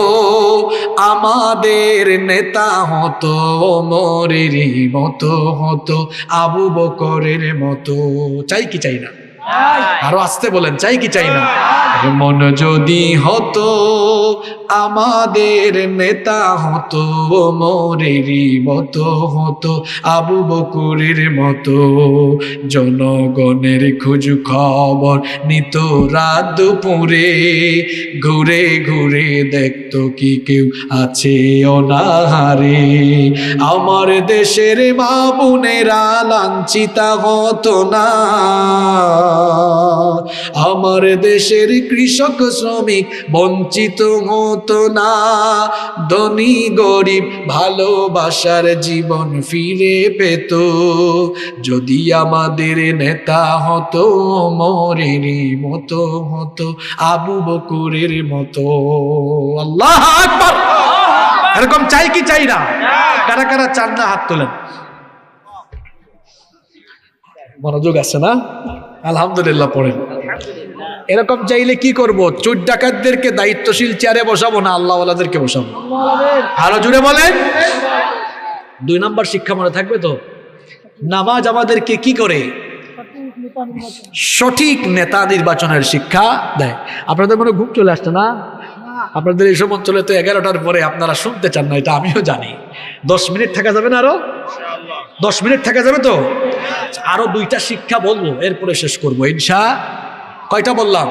আমাদের নেতা হতো ওমরেরই মতো, হতো আবু বকরের মতো। চাই কি চাই না? আরো আসতে বলেন, চাই কি চাই না? এমন যদি হতো আমাদের নেতা হতো ওমরেরই মতো, হতো আবু বকরের মতো। জনগণের খোঁজ খবর নিত রাত দুপুরে, ঘুরে ঘুরে দেখতো কি কেউ আছে অনাহারে। আমার দেশের মা বোনেরা লাঞ্ছিতা হতো না, আমার দেশের কৃষক শ্রমিক বঞ্চিত হতো না। ধনী গরিব ভালোবাসার জীবন ফিরে পেত, যদি আমাদের নেতা হতো ওমরেরই মতো, হতো আবু বকরের মতো। আল্লাহু আকবার! এরকম চাই কি চাই না? কারা কারা চান না হাত তোলেন। মনোযোগ আছে না? আলহামদুলিল্লাহ পড়েন। এরকম চাইলে কি করব? চোর ডাকাতদেরকে দায়িত্বশীল চেয়ারে বসাবো না আল্লাহওয়ালাদেরকে বসাবো? আরো জুড়ে বলেন। 2 নম্বর শিক্ষা মনে থাকবে তো? নামাজ আমাদেরকে কি করে? সঠিক নেতা নির্বাচনের শিক্ষা দেয়। আপনাদের মনে ঘুম চলে আসছে না? আপনাদের এইসব অঞ্চলে তো 11টার পরে আপনারা শুনতে চান না, এটা আমিও জানি। 10 মিনিট থাকা যাবে না? আরো 10 মিনিট থাকা যাবে তো? আরো 2টা শিক্ষা বলবো, এরপরে শেষ করবো ইনশাআল্লাহ। কয়টা বললাম?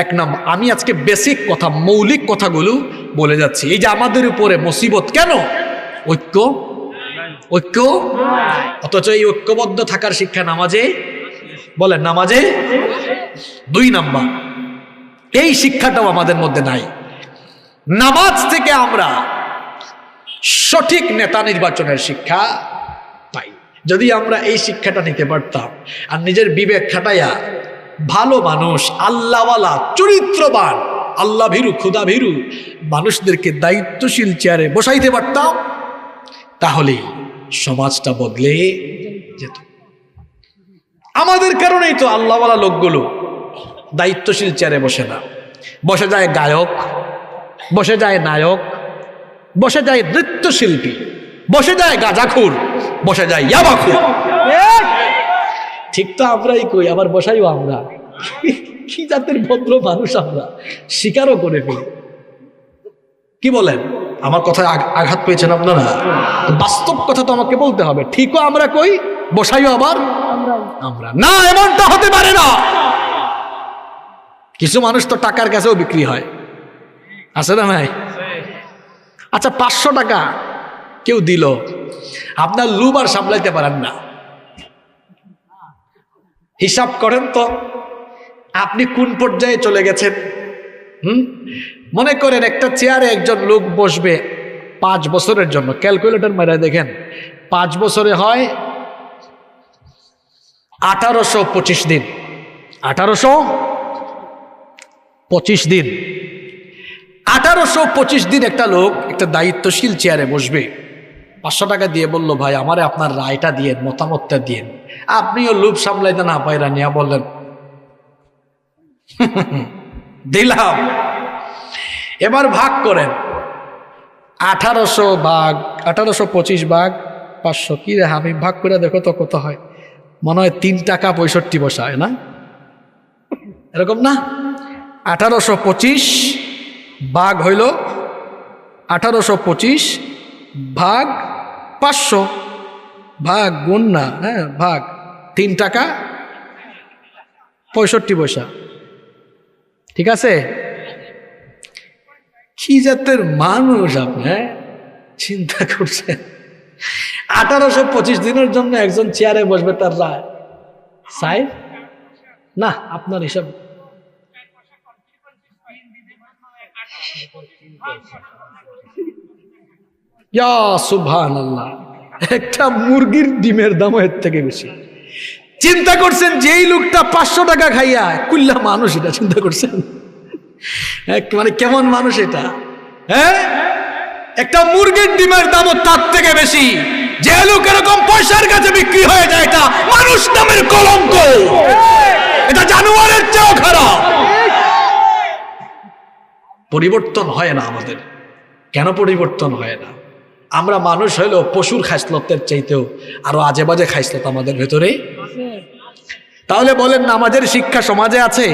1 নম্বর, আমি আজকে বেসিক কথা, মৌলিক কথাগুলো বলে যাচ্ছি। এই যে আমাদের উপরে মুসিবত কেন? ঐক্য, ঐক্য। অথচ এই ঐক্যবদ্ধ থাকার শিক্ষা নামাজে, বলেন নামাজে। 2 নম্বর, এই শিক্ষাটাও আমাদের মধ্যে নাই। নামাজ থেকে আমরা সঠিক নেতা নির্বাচনের শিক্ষা পাই। যদি আমরা এই শিক্ষাটা নিতে পারতাম আর নিজের বিবেক খাটাইয়া ভালো মানুষ, আল্লাহওয়ালা, চরিত্রবান, আল্লাহ ভীরু, খুদা ভীরু মানুষদেরকে দায়িত্বশীল চেয়ারে বসাইতে পারতাম, তাহলে সমাজটা বদলে যেত। আমাদের কারণেই তো আল্লাহওয়ালা লোকগুলো দায়িত্বশীল চেয়ারে বসে না, বসে যায় গায়ক, বসে যায় নায়ক, বসে যায় নৃত্যশিল্পী, বসে যায় গাঁজাখুর, বসে যায় ইয়াবাখুর। ঠিক তো আমরাই কই, আবার বসাইও আমরা। কি জাতের ভদ্র মানুষ আমরা, স্বীকারও করে ফেলি। কি বলেন? আমার কথায় আঘাত পেয়েছেন আপনারা? বাস্তব কথা তো আমাকে বলতে হবে। ঠিকও আমরা কই, বসাইও আবার আমরা। না, এমনটা হতে পারে না। কিছু মানুষ তো টাকার কাছেও বিক্রি হয়, আছে না নাই? আচ্ছা 500 টাকা কেউ দিল, আপনার লুব আর সামলাইতে পারেন না। হিসাব করেন তো আপনি কোন পর্যায়ে চলে গেছেন। মনে করেন একটা চেয়ারে একজন লোক বসবে 5 বছরের জন্য, ক্যালকুলেটর মেরে দেখেন 5 বছরে হয় 1825 দিন। 1825 দিন, 1825 দিন একটা লোক একটা দায়িত্বশীল চেয়ারে বসবে। 500 টাকা দিয়ে বলল, ভাই আমারে আপনার রায়টা দিয়েন, মতামতটা দিয়েন। আপনিও লোভ সামলাইতে না পাইরা নিয়া বললেন দিলাম। এবার ভাগ করেন, 1825 ভাগ 500, কি রে আমি ভাগ করে দেখো তো কত হয়। মনে হয় 3 টাকা 65 পয়সা, হয় না এরকম না? 1825 ভাগ হইল 1825 ভাগ 500 ভাগ গুণ না, হ্যাঁ ভাগ 3 টাকা 65 পয়সা। ঠিক আছে? কি জাতের মানুষ আপনি, চিন্তা করছেন? 1825 দিনের জন্য একজন চেয়ারে বসবে, তার রায় সাই না আপনার হিসাব। ইয়া সুবহানাল্লাহ, একটা মুরগির ডিমের দাম এর থেকে বেশি। চিন্তা করছেন যেই লোকটা 500 টাকা খাইয়া কুল্লা মানুষ, এটা চিন্তা করছেন মানে কেমন মানুষ এটা? হ্যাঁ, একটা মুরগির ডিমের দামও তার থেকে বেশি। যে লোক এরকম পয়সার কাছে বিক্রি হয়ে যায়, এটা মানুষ নামের কলঙ্ক, এটা জানোয়ারের চেয়েও খারাপ। পরিবর্তন হয় না আমাদের। কেন পরিবর্তন হয় না? আমরা মানুষ হইলেও পশুর খাইসলতের চাইতেও আরো আজে বাজে খাইসলত আমাদের ভেতরে। তাহলে বলেন, নামাজের শিক্ষা সমাজে আছে?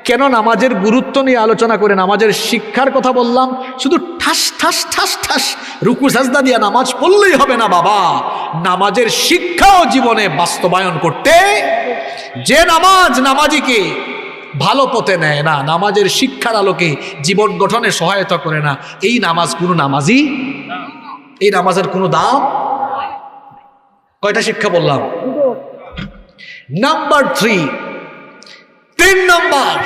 কেন নামাজের গুরুত্ব নিয়ে আলোচনা করে নামাজের শিক্ষার কথা বললাম? শুধু ঠাস ঠাস ঠাস ঠাস রুকু সাজদা দিয়া নামাজ পড়লেই হবে না বাবা। নামাজের শিক্ষাও জীবনে বাস্তবায়ন করতে, যে নামাজ নামাজিকে ভালো পথে নেয় না, নামাজের শিক্ষার আলোকে জীবন গঠনে সহায়তা করে না, এই নামাজ কোনো নামাজি, এই নামাজের কোনো দাম। কয়টা শিক্ষা বললাম? নাম্বার 3 নম্বর,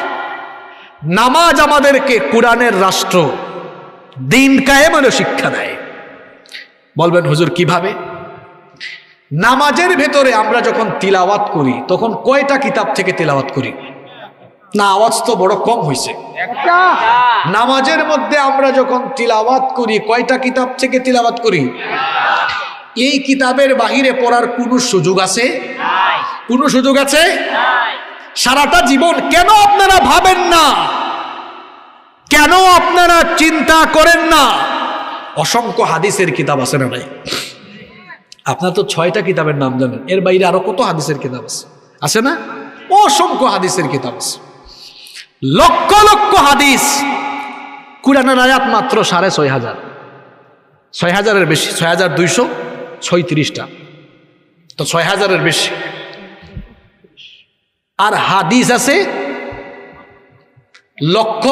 নামাজ আমাদেরকে কোরআনের রাষ্ট্র, দিন কায়েমেরও শিক্ষা দেয়। বলবেন হুজুর কিভাবে? নামাজের ভেতরে আমরা যখন তিলাওয়াত করি তখন কয়টা কিতাব থেকে তিলাওয়াত করি? না, আওয়াজ তো বড় কম হয়েছে। নামাজের মধ্যে আমরা যখন তিলাওয়াত করি কয়টা কিতাব থেকে তিলাওয়াত করি? এই কিতাবের বাহিরে পড়ার কোনো সুযোগ আছে? কোনো সুযোগ আছে? সারাটা জীবন কেন আপনারা ভাবেন না? কেন আপনারা চিন্তা করেন না? অসংখ্য হাদিসের কিতাব আছে না ভাই? আপনার তো 6টা কিতাবের নাম জানেন, এর বাইরে আরো কত হাদিসের কিতাব আছে, আছে না? অসংখ্য হাদিসের কিতাব আছে, লক্ষ লক্ষ হাদিস। কুরআনের আয়াত মাত্র 6,500, 6,000-এর বেশি, 6,236টা, তো 6,000-এর বেশি। আর হাদিস আছে লক্ষ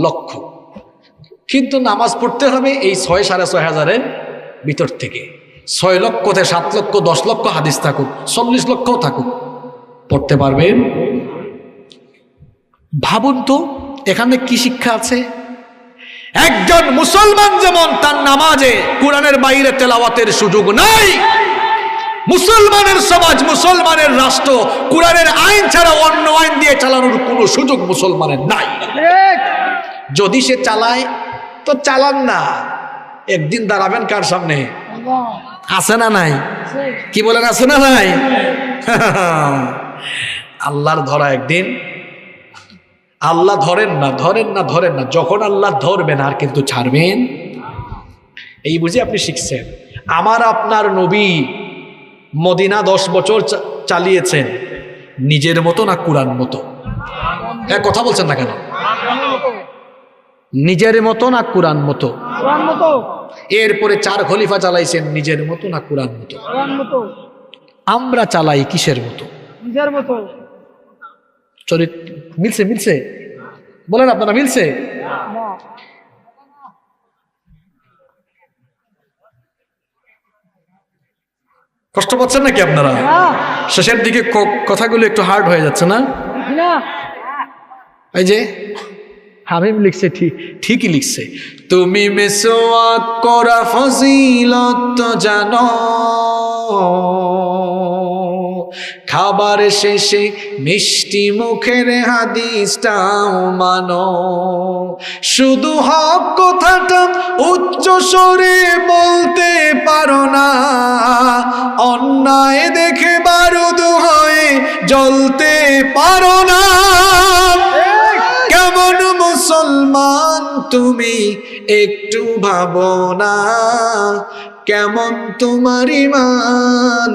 লক্ষ। কিন্তু নামাজ পড়তে হবে এই 6,500-এর ভিতর থেকে। 6 লক্ষ থেকে 7 লক্ষ 10 লক্ষ হাদিস থাকুক, 40 লক্ষও থাকুক, পড়তে পারবেন? ভাবুন তো এখানে কি শিক্ষা আছে? একজন মুসলমান যেমন তার নামাজে কোরআনের বাইরে তেলাওয়াতের সুযোগ নাই, মুসলমানের সমাজ, মুসলমানের রাষ্ট্র কোরআনের আইন ছাড়া অন্য আইন দিয়ে চালানোর কোনো সুযোগ মুসলমানের নাই। যদি সে চালায় তো চালান না, একদিন দাঁড়াবেন কার সামনে? আছে না নাই? কি বলেন, আছে না নাই? আল্লাহর ধরা একদিন। আল্লাহ ধরেন না, ধরেন না, ধরেন না, যখন আল্লাহ ধরবেন আর কিন্তু ছাড়বেন। এই বুঝি আপনি শিখছেন। আমার আপনার নবী মদিনা 10 বছর চালিয়েছেন নিজের মতো না কোরআন মতো? কথা বলছেন না কেন? নিজের মতো না কোরআন মতো? এরপরে 4 খলিফা চালাইছেন নিজের মতো না কোরআন মতো? আমরা চালাই কিসের মতো? নিজের মতো। চরিত্র মিলছে? মিলছে বলেন আপনারা, মিলছে? কষ্ট পাচ্ছেন নাকি আপনারা? শেষের দিকে কথাগুলো একটু হার্ড হয়ে যাচ্ছে না? এই যে হাবিব লিখছে, ঠিকই লিখছে, তুমি মিসওয়াক করা ফজিলত জানো, খাবার শেষে মিষ্টি মুখের হাদিসটাও মানো, শুধু হক কথাটা উচ্চ স্বরে বলতে পারো না, অন্যায় দেখে বারুদ হয়ে জ্বলতে পারো না, কেমন মুসলমান তুমি একটু ভাবো না, কেমন তোমার ঈমান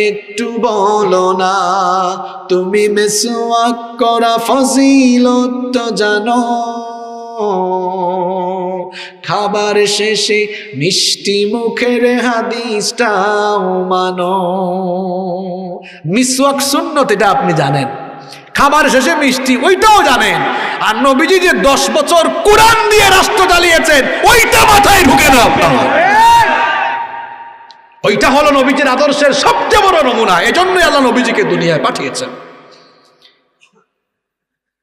একটু বলো না, তুমি মিসওয়াক করা ফজিলত জানো, খাবার শেষে মিষ্টি মুখের হাদিসটাও মানো। মিসওয়াক সুন্নত এটা আপনি জানেন, খাবার শেষে মিষ্টি ওইটাও জানেন, আর নবীজি যে 10 বছর কোরআন দিয়ে রাষ্ট্র চালিয়েছেন ওইটা মাথায় ঢুকে না আপনার। ওইটা হলো নবীজির আদর্শের সবচেয়ে বড় নমুনা। এজন্যই আল্লাহ নবীজিকে দুনিয়ায় পাঠিয়েছেন।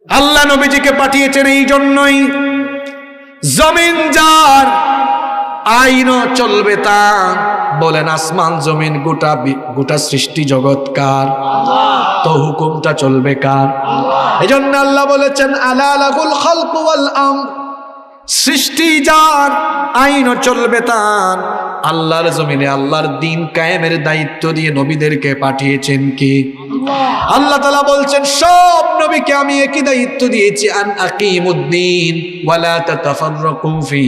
আল্লাহ নবীজিকে পাঠিয়েছেন এই জন্যই, জমিন যার আইনও চলবে তার। বলেন আসমান জমিন গোটা সৃষ্টি জগৎ কার? তো হুকুমটা চলবে কার? এজন্য আল্লাহ বলেছেন আলা লাহুল খালকু ওয়াল আমর, সৃষ্টি যার আইনও চলবে তার। আল্লাহর জমিনে আল্লাহর দ্বীন কায়েমের দায়িত্ব দিয়ে নবীদেরকে পাঠিয়েছেন কি? আল্লাহ তাআলা বলছেন সব নবীকে আমি একই দায়িত্ব দিয়েছি, আন আকিমুদ্দিন ওয়ালা তাতাফাররাকু ফি,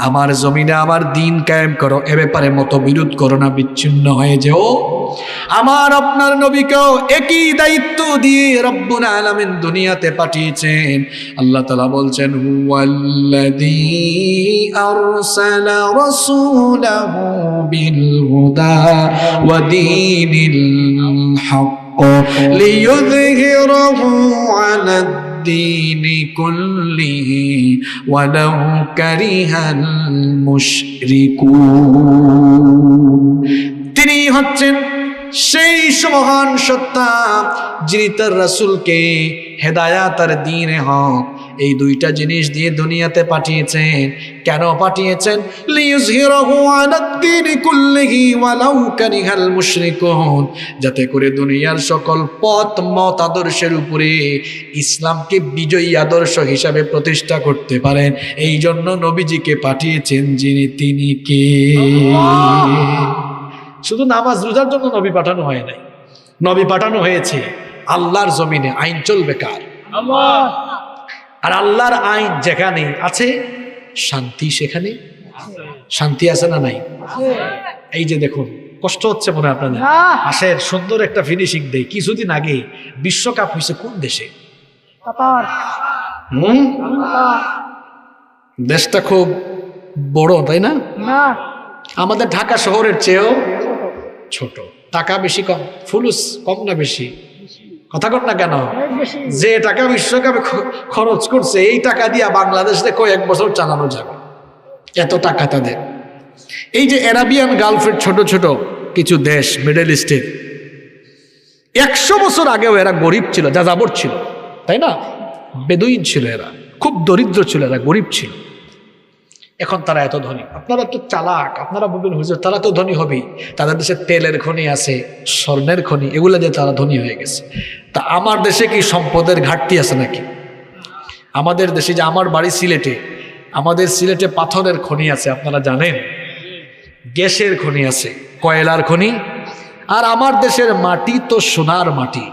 আমার জমিনে আমার দ্বীন কায়েম করো, এ ব্যাপারে মতবিরোধ করো না, বিচ্ছিন্ন হয়ে যেও। আমার আপনার নবীকেও একই দায়িত্ব দিয়ে রব্বুল আলামিন দুনিয়াতে পাঠিয়েছেন। আল্লাহ তাআলা বলছেন হুয়াল্লাযী আরসালা রাসূলাহু বিল হুদা ওয়া দীনিল হক লিইয়ুযহিরাহু আলাদ দ্বীনি কুল্লিহি ওয়ালাউ কারিহাল মুশরিকুন। তিনি হচ্ছেন সেই মহান সত্তা যিনি তার রাসূলকে হেদায়াত আর দ্বীনে হক এই দুইটা জিনিস দিয়ে দুনিয়াতে পাঠিয়েছেন। কেন পাঠিয়েছেন? লিইয়ুযহিরাহু আলাদ দ্বীনি কুল্লিহি ওয়ালাউ কারিহাল মুশরিকুন, যাতে করে দুনিয়ার সকল পথ মত আদর্শের উপরে ইসলামকে বিজয়ী আদর্শ হিসাবে প্রতিষ্ঠা করতে পারেন। এই জন্য নবীজিকে পাঠিয়েছেন যিনি, তিনি কে? শুধু নামাজ রোজার জন্য নবী পাঠানো হয় নাই, নবী পাঠানো হয়েছে আল্লাহর জমিনে আইন চলবে কার? আল্লাহ। আর আল্লাহর আইন যেখানে আছে শান্তি সেখানে শান্তি আছে না নাই? এই যে দেখুন, কষ্ট হচ্ছে মনে হয় আপনাদের? আসের সুন্দর একটা ফিনিশিং দেই। কিছুদিন আগে বিশ্বকাপ হয়েছে কোন দেশে? দেশটা খুব বড়, তাই না? আমাদের ঢাকা শহরের চেয়েও ছোট। টাকা বেশি কম, ফুলুস কম না বেশি? কথা কর না কেন? যে টাকা বিশ্বকাপে খরচ করছে এই টাকা দিয়া বাংলাদেশে কয়েক বছর চালানো যাবে, এত টাকা তাদের। এই যে অ্যারাবিয়ান গালফের ছোট ছোট কিছু দেশ মিডল ইস্টের, 100 বছর আগেও এরা গরিব ছিল, যাযাবর ছিল, তাই না? বেদুইন ছিল, এরা খুব দরিদ্র ছিল, এরা গরিব ছিল। এখন তারা এত ধনী। আপনারা তো চালাক, আপনারা বলবেন হুজুর তারা তো ধনী হবেই, তাদের দেশে তেলের খনি আছে, স্বর্ণের খনি, এগুলো দিয়ে তারা ধনী হয়ে গেছে। তা আমার দেশে কি সম্পদের ঘাটতি আছে নাকি? আমাদের দেশে, যে আমার বাড়ি সিলেটে, আমাদের সিলেটে পাথরের খনি আছে, আপনারা জানেন, গ্যাসের খনি আছে, কয়লার খনি। আর আমার দেশের মাটি তো সোনার মাটি।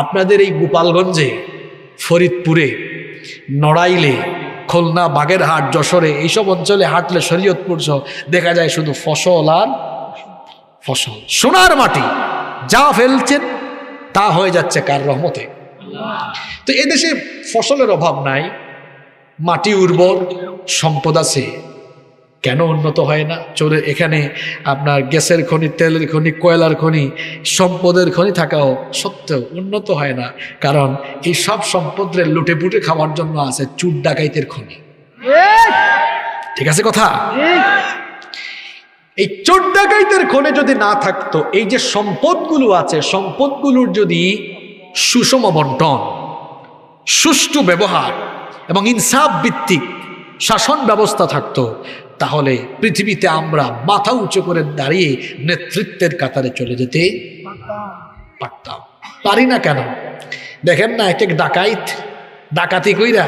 আপনাদের এই গোপালগঞ্জে, ফরিদপুরে, নড়াইলে, খুলনা, বাগেরহাট, যশোরে এইসব অঞ্চলে হাঁটলে, শরীয়তপুর সহ দেখা যায় শুধু ফসল আর ফসল, সোনার মাটি। যা ফেলছেন তা হয়ে যাচ্ছে কার রহমতে? তো এদেশে ফসলের অভাব নাই, মাটি উর্বর, সম্পদ আছে, কেন উন্নত হয় না? চোরের এখানে আপনার গ্যাসের খনি, তেলের খনি, কয়লার খনি, সম্পদের খনি থাকাও সত্ত্বেও উন্নত হয় না, কারণ এই সব সম্পদের লুটে পুটে খাওয়ার জন্য আছে চুর ডাকাইতের খনি। ঠিক আছে কথা? এই চোর ডাকাইতের খনি যদি না থাকতো, এই যে সম্পদগুলো আছে, সম্পদগুলোর যদি সুষম বন্টন, সুষ্ঠু ব্যবহার এবং ইনসাফ ভিত্তিক শাসন ব্যবস্থা থাকতো, তাহলে পৃথিবীতে আমরা মাথা উঁচু করে দাঁড়িয়ে নেতৃত্বের কাতারে চলে যেতে পারতাম। পারি না কেন? দেখেন না, এক এক ডাকাতি কইরা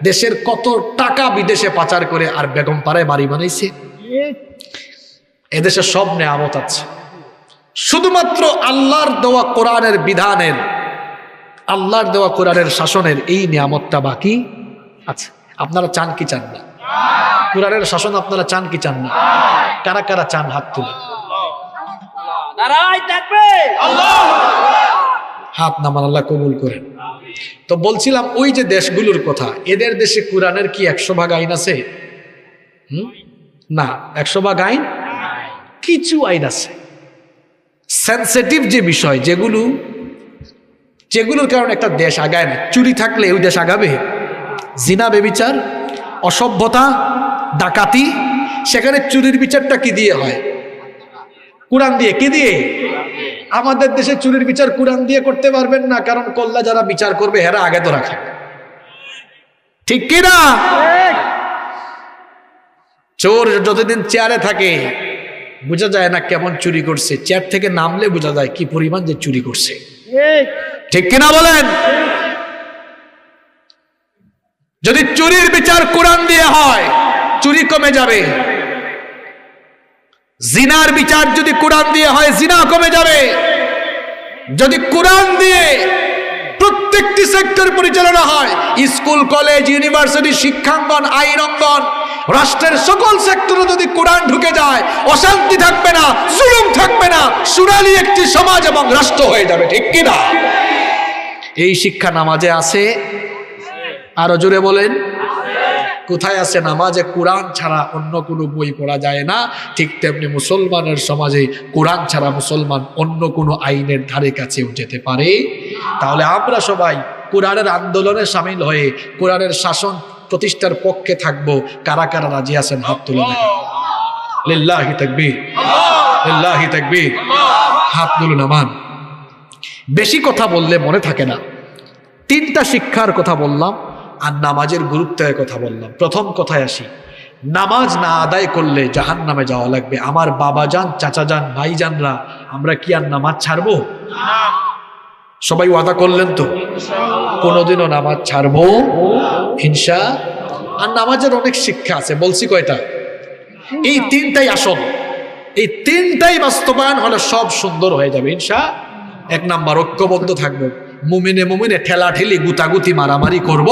দেশের কত টাকা বিদেশে পাচার করে আর বেগম পাড়ায় বাড়ি বানাইছে। এদেশে সব নেয়ামত আছে, শুধুমাত্র আল্লাহর দেওয়া কোরআনের বিধানের, আল্লাহর দেওয়া কোরআনের শাসনের এই নিয়ামতটা বাকি আছে। আপনারা চান কি চান না? কোরআনের শাসন আপনারা চান কি চান না? কারা কারা চান হাত তুলে? হাত নামান, আল্লাহ কবুল করেন। তো বলছিলাম ওই যে দেশগুলোর কথা, এদের দেশে কোরআনের কি 100 আইন আছে? না, 100 আইন, কিছু আইন আছে সেনসিটিভ যে বিষয়, যেগুলোর কারণে একটা দেশ আগায় না। চুরি থাকলে ওই দেশ আগাবে? জিনা, বেবিচার, অসভ্যতা, ডাকাতি, সেখানে চুরির বিচারটা কি দিয়ে হয়? কোরআন দিয়ে। কি দিয়ে? আমাদের দেশে চুরির বিচার কোরআন দিয়ে করতে পারবেন না, কারণ কল্লা যারা বিচার করবে হেরা আগে তো রাখে। ঠিক কি না? চোর যতদিন চেয়ারে থাকে বোঝা যায় না কেমন চুরি করছে, চেয়ার থেকে নামলে বোঝা যায় কি পরিমাণ যে চুরি করছে। ঠিক কিনা বলেন? যদি চুরির বিচার কোরআন দিয়ে হয়, চুরি কমে যাবে। জিনার বিচার যদি কোরআন দিয়ে হয়, জিনা কমে যাবে। যদি কোরআন দিয়ে প্রত্যেকটি সেক্টর পরিচালনা হয়, স্কুল, কলেজ, ইউনিভার্সিটি, শিক্ষাঙ্গন, আইন অঙ্গন, রাষ্ট্রের সকল সেক্টরে যদি কোরআন ঢুকে যায়, অশান্তি থাকবে না, জুলুম থাকবে না, সুরালি একটি সমাজ এবং রাষ্ট্র হয়ে যাবে। ঠিক কিনা? এই শিক্ষা নামাজে আছে? আরো জোরে বলেন, কোথায় আছে? নামাজে কোরআন ছাড়া অন্য কোনো বই পড়া যায় না। ঠিক তেমনি মুসলমানের সমাজে কোরআন ছাড়া মুসলমান অন্য কোনো আইনের ধারে কাছেও যেতে পারে। তাহলে আমরা সবাই কোরআনের আন্দোলনে সামিল হয়ে কোরআনের শাসন প্রতিষ্ঠার পক্ষে থাকবো। কারা কারা রাজি আছেন হাত তুলে দেখান। লিল্লাহি তাকবীর, লিল্লাহি তাকবীর। হাতগুলো নামান। বেশি কথা বললে মনে থাকে না। 3টা শিক্ষার কথা বললাম আর নামাজের গুরুত্বের কথা বললাম। প্রথম কথায় আসি, নামাজ না আদায় করলে জাহান্নামে যাওয়া লাগবে। আমার বাবা যান, চাচা যান, ভাই জানরা, আমরা কি আর নামাজ ছাড়বো? সবাই ওয়াদা করলেন তো কোনোদিনও নামাজ ছাড়বো ইনশা। আর নামাজের অনেক শিক্ষা আছে, বলছি কয়টা? এই 3টাই আসল, এই 3টাই বাস্তবায়ন হলে সব সুন্দর হয়ে যাবে ইনশা। 1 নাম্বার, ঐক্যবদ্ধ থাকবো, মুমিনে মুমিনে ঠেলাঠেলি গুতাগুতি মারামারি করব।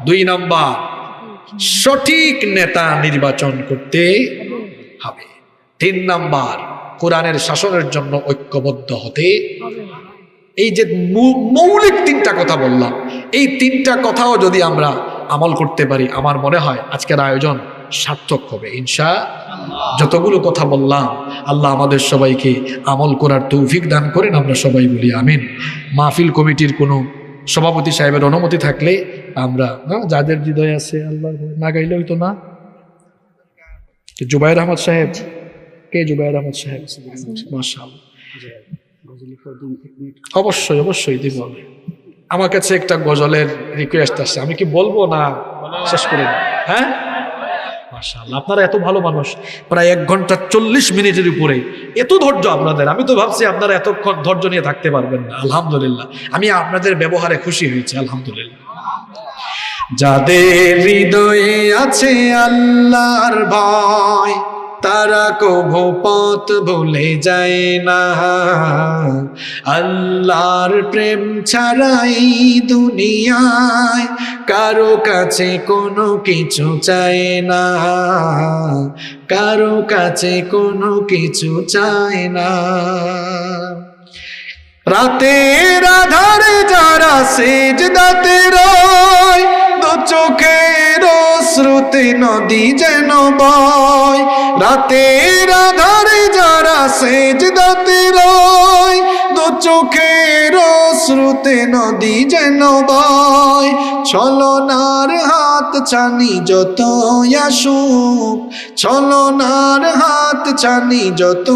2 নাম্বার, সঠিক নেতা নির্বাচন করতে হবে। 3 নাম্বার, কোরআনের শাসনের জন্য ঐক্যবদ্ধ হতে। এই যে মৌলিক 3টা কথা বললাম, এই 3টা কথাও যদি আমরা আমল করতে পারি, আমার মনে হয় আজকের আয়োজন সার্থক হবে ইনশাআল্লাহ। যতগুলো কথা বললাম, আল্লাহ আমাদের সবাইকে আমল করার তৌফিক দান করেন, আমরা সবাই বলি আমিন। মাহফিল কমিটির কোনো সভাপতি সাহেবের অনুমতি থাকলে আমরা যাদের হৃদয়ে আছে, আল্লাহ না গাইলে হইতো না। জুবাইর আহমদ সাহেব, কে জুবাইর আহমদ সাহেব? মাশাআল্লাহ, অবশ্যই অবশ্যই দিব। আমার কাছে একটা গজলের রিকোয়েস্ট আসছে, আমি কি বলবো না শেষ করে? হ্যাঁ, মাশাআল্লাহ, আপনারা এত ভালো মানুষ, প্রায় 1 ঘন্টা 40 মিনিটের উপরে, এত ধৈর্য আপনাদের। আমি তো ভাবছি আপনারা এতক্ষণ ধৈর্য নিয়ে থাকতে পারবেন না। আলহামদুলিল্লাহ, আমি আপনাদের ব্যবহারে খুশি হয়েছি, আলহামদুলিল্লাহ। যাদের হৃদয়ে আছে আল্লাহর ভয়, তারা কভু পথ ভুলে যায় না। আল্লাহর প্রেম ছাড়াই দুনিয়ায় কারো কাছে কোনো কিছু চায় না, কারো কাছে কোনো কিছু চায় না। রাতের আধারে যারা যারা সেজদাতে রয়, দু চোখের অশ্রুতে নদী যেন বয়। রাতের আধারে যারা সেজদাতে রয়, দু চোখের অশ্রুতে নদী যেন বয়। ছলনার হাত ছানি যত আসুক, ছলনার হাত ছানি যত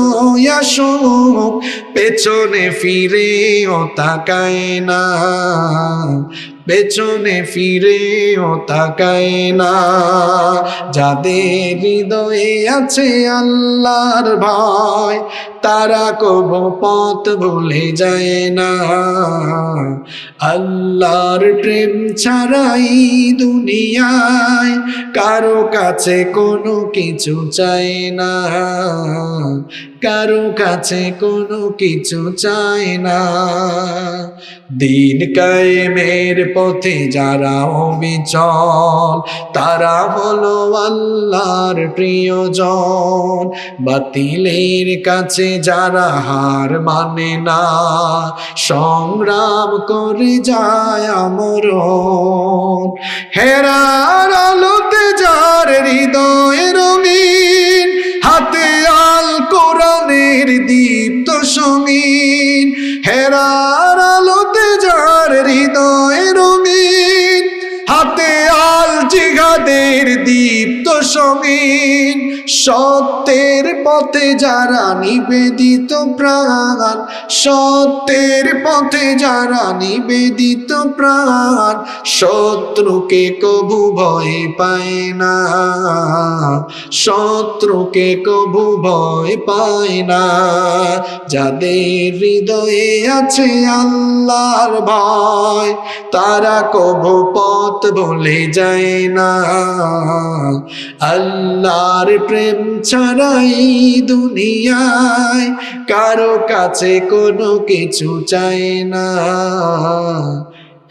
আসুক, পেছনে ফিরেও তাকায় না, পেছনে ফিরেও তাকায় না। যাদের হৃদয়ে আছে আল্লাহর ভয়, তারা কবু পথ ভুলে যায় না। আল্লাহর প্রেম ছাড়াই দুনিয়ায় কারো কাছে কোনো কিছু চায় না, কারো কাছে কোনো কিছু চায় না। দিন কায়েমের পথে যারা অবিচল, তারা হলো আল্লাহর প্রিয়জন। বাতিলের কাছে যারা হার মানে না, সংগ্রাম করে যায় আমরণ। হেরার আলোতে যার হৃদয় রঙিন, হাতে আল কোরআনের দীপ্ত সঙ্গীন। হেরার আলোতে যার হৃদয় রঙিন, হাতে আল জিহাদের দীপ্ত সঙ্গীন। সত্যের পথে যারা নিবেদিত প্রাণ, সত্যের পথে যারা নিবেদিত প্রাণ, শত্রুকে কবু ভয় পায় না, শত্রুকে কবু ভয় পায় না। যাদের হৃদয়ে আছে আল্লাহর ভয়, তারা কবু পথ ভুলে যায় না। আল্লাহর প্রেম ছাড়াই দুনিয়ায় কারো কাছে কোনো কিছু চায় না,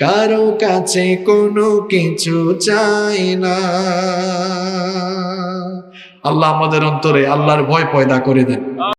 কারো কাছে কোনো কিছু চায় না। আল্লাহ আমাদের অন্তরে আল্লাহর ভয় পয়দা করে দেন।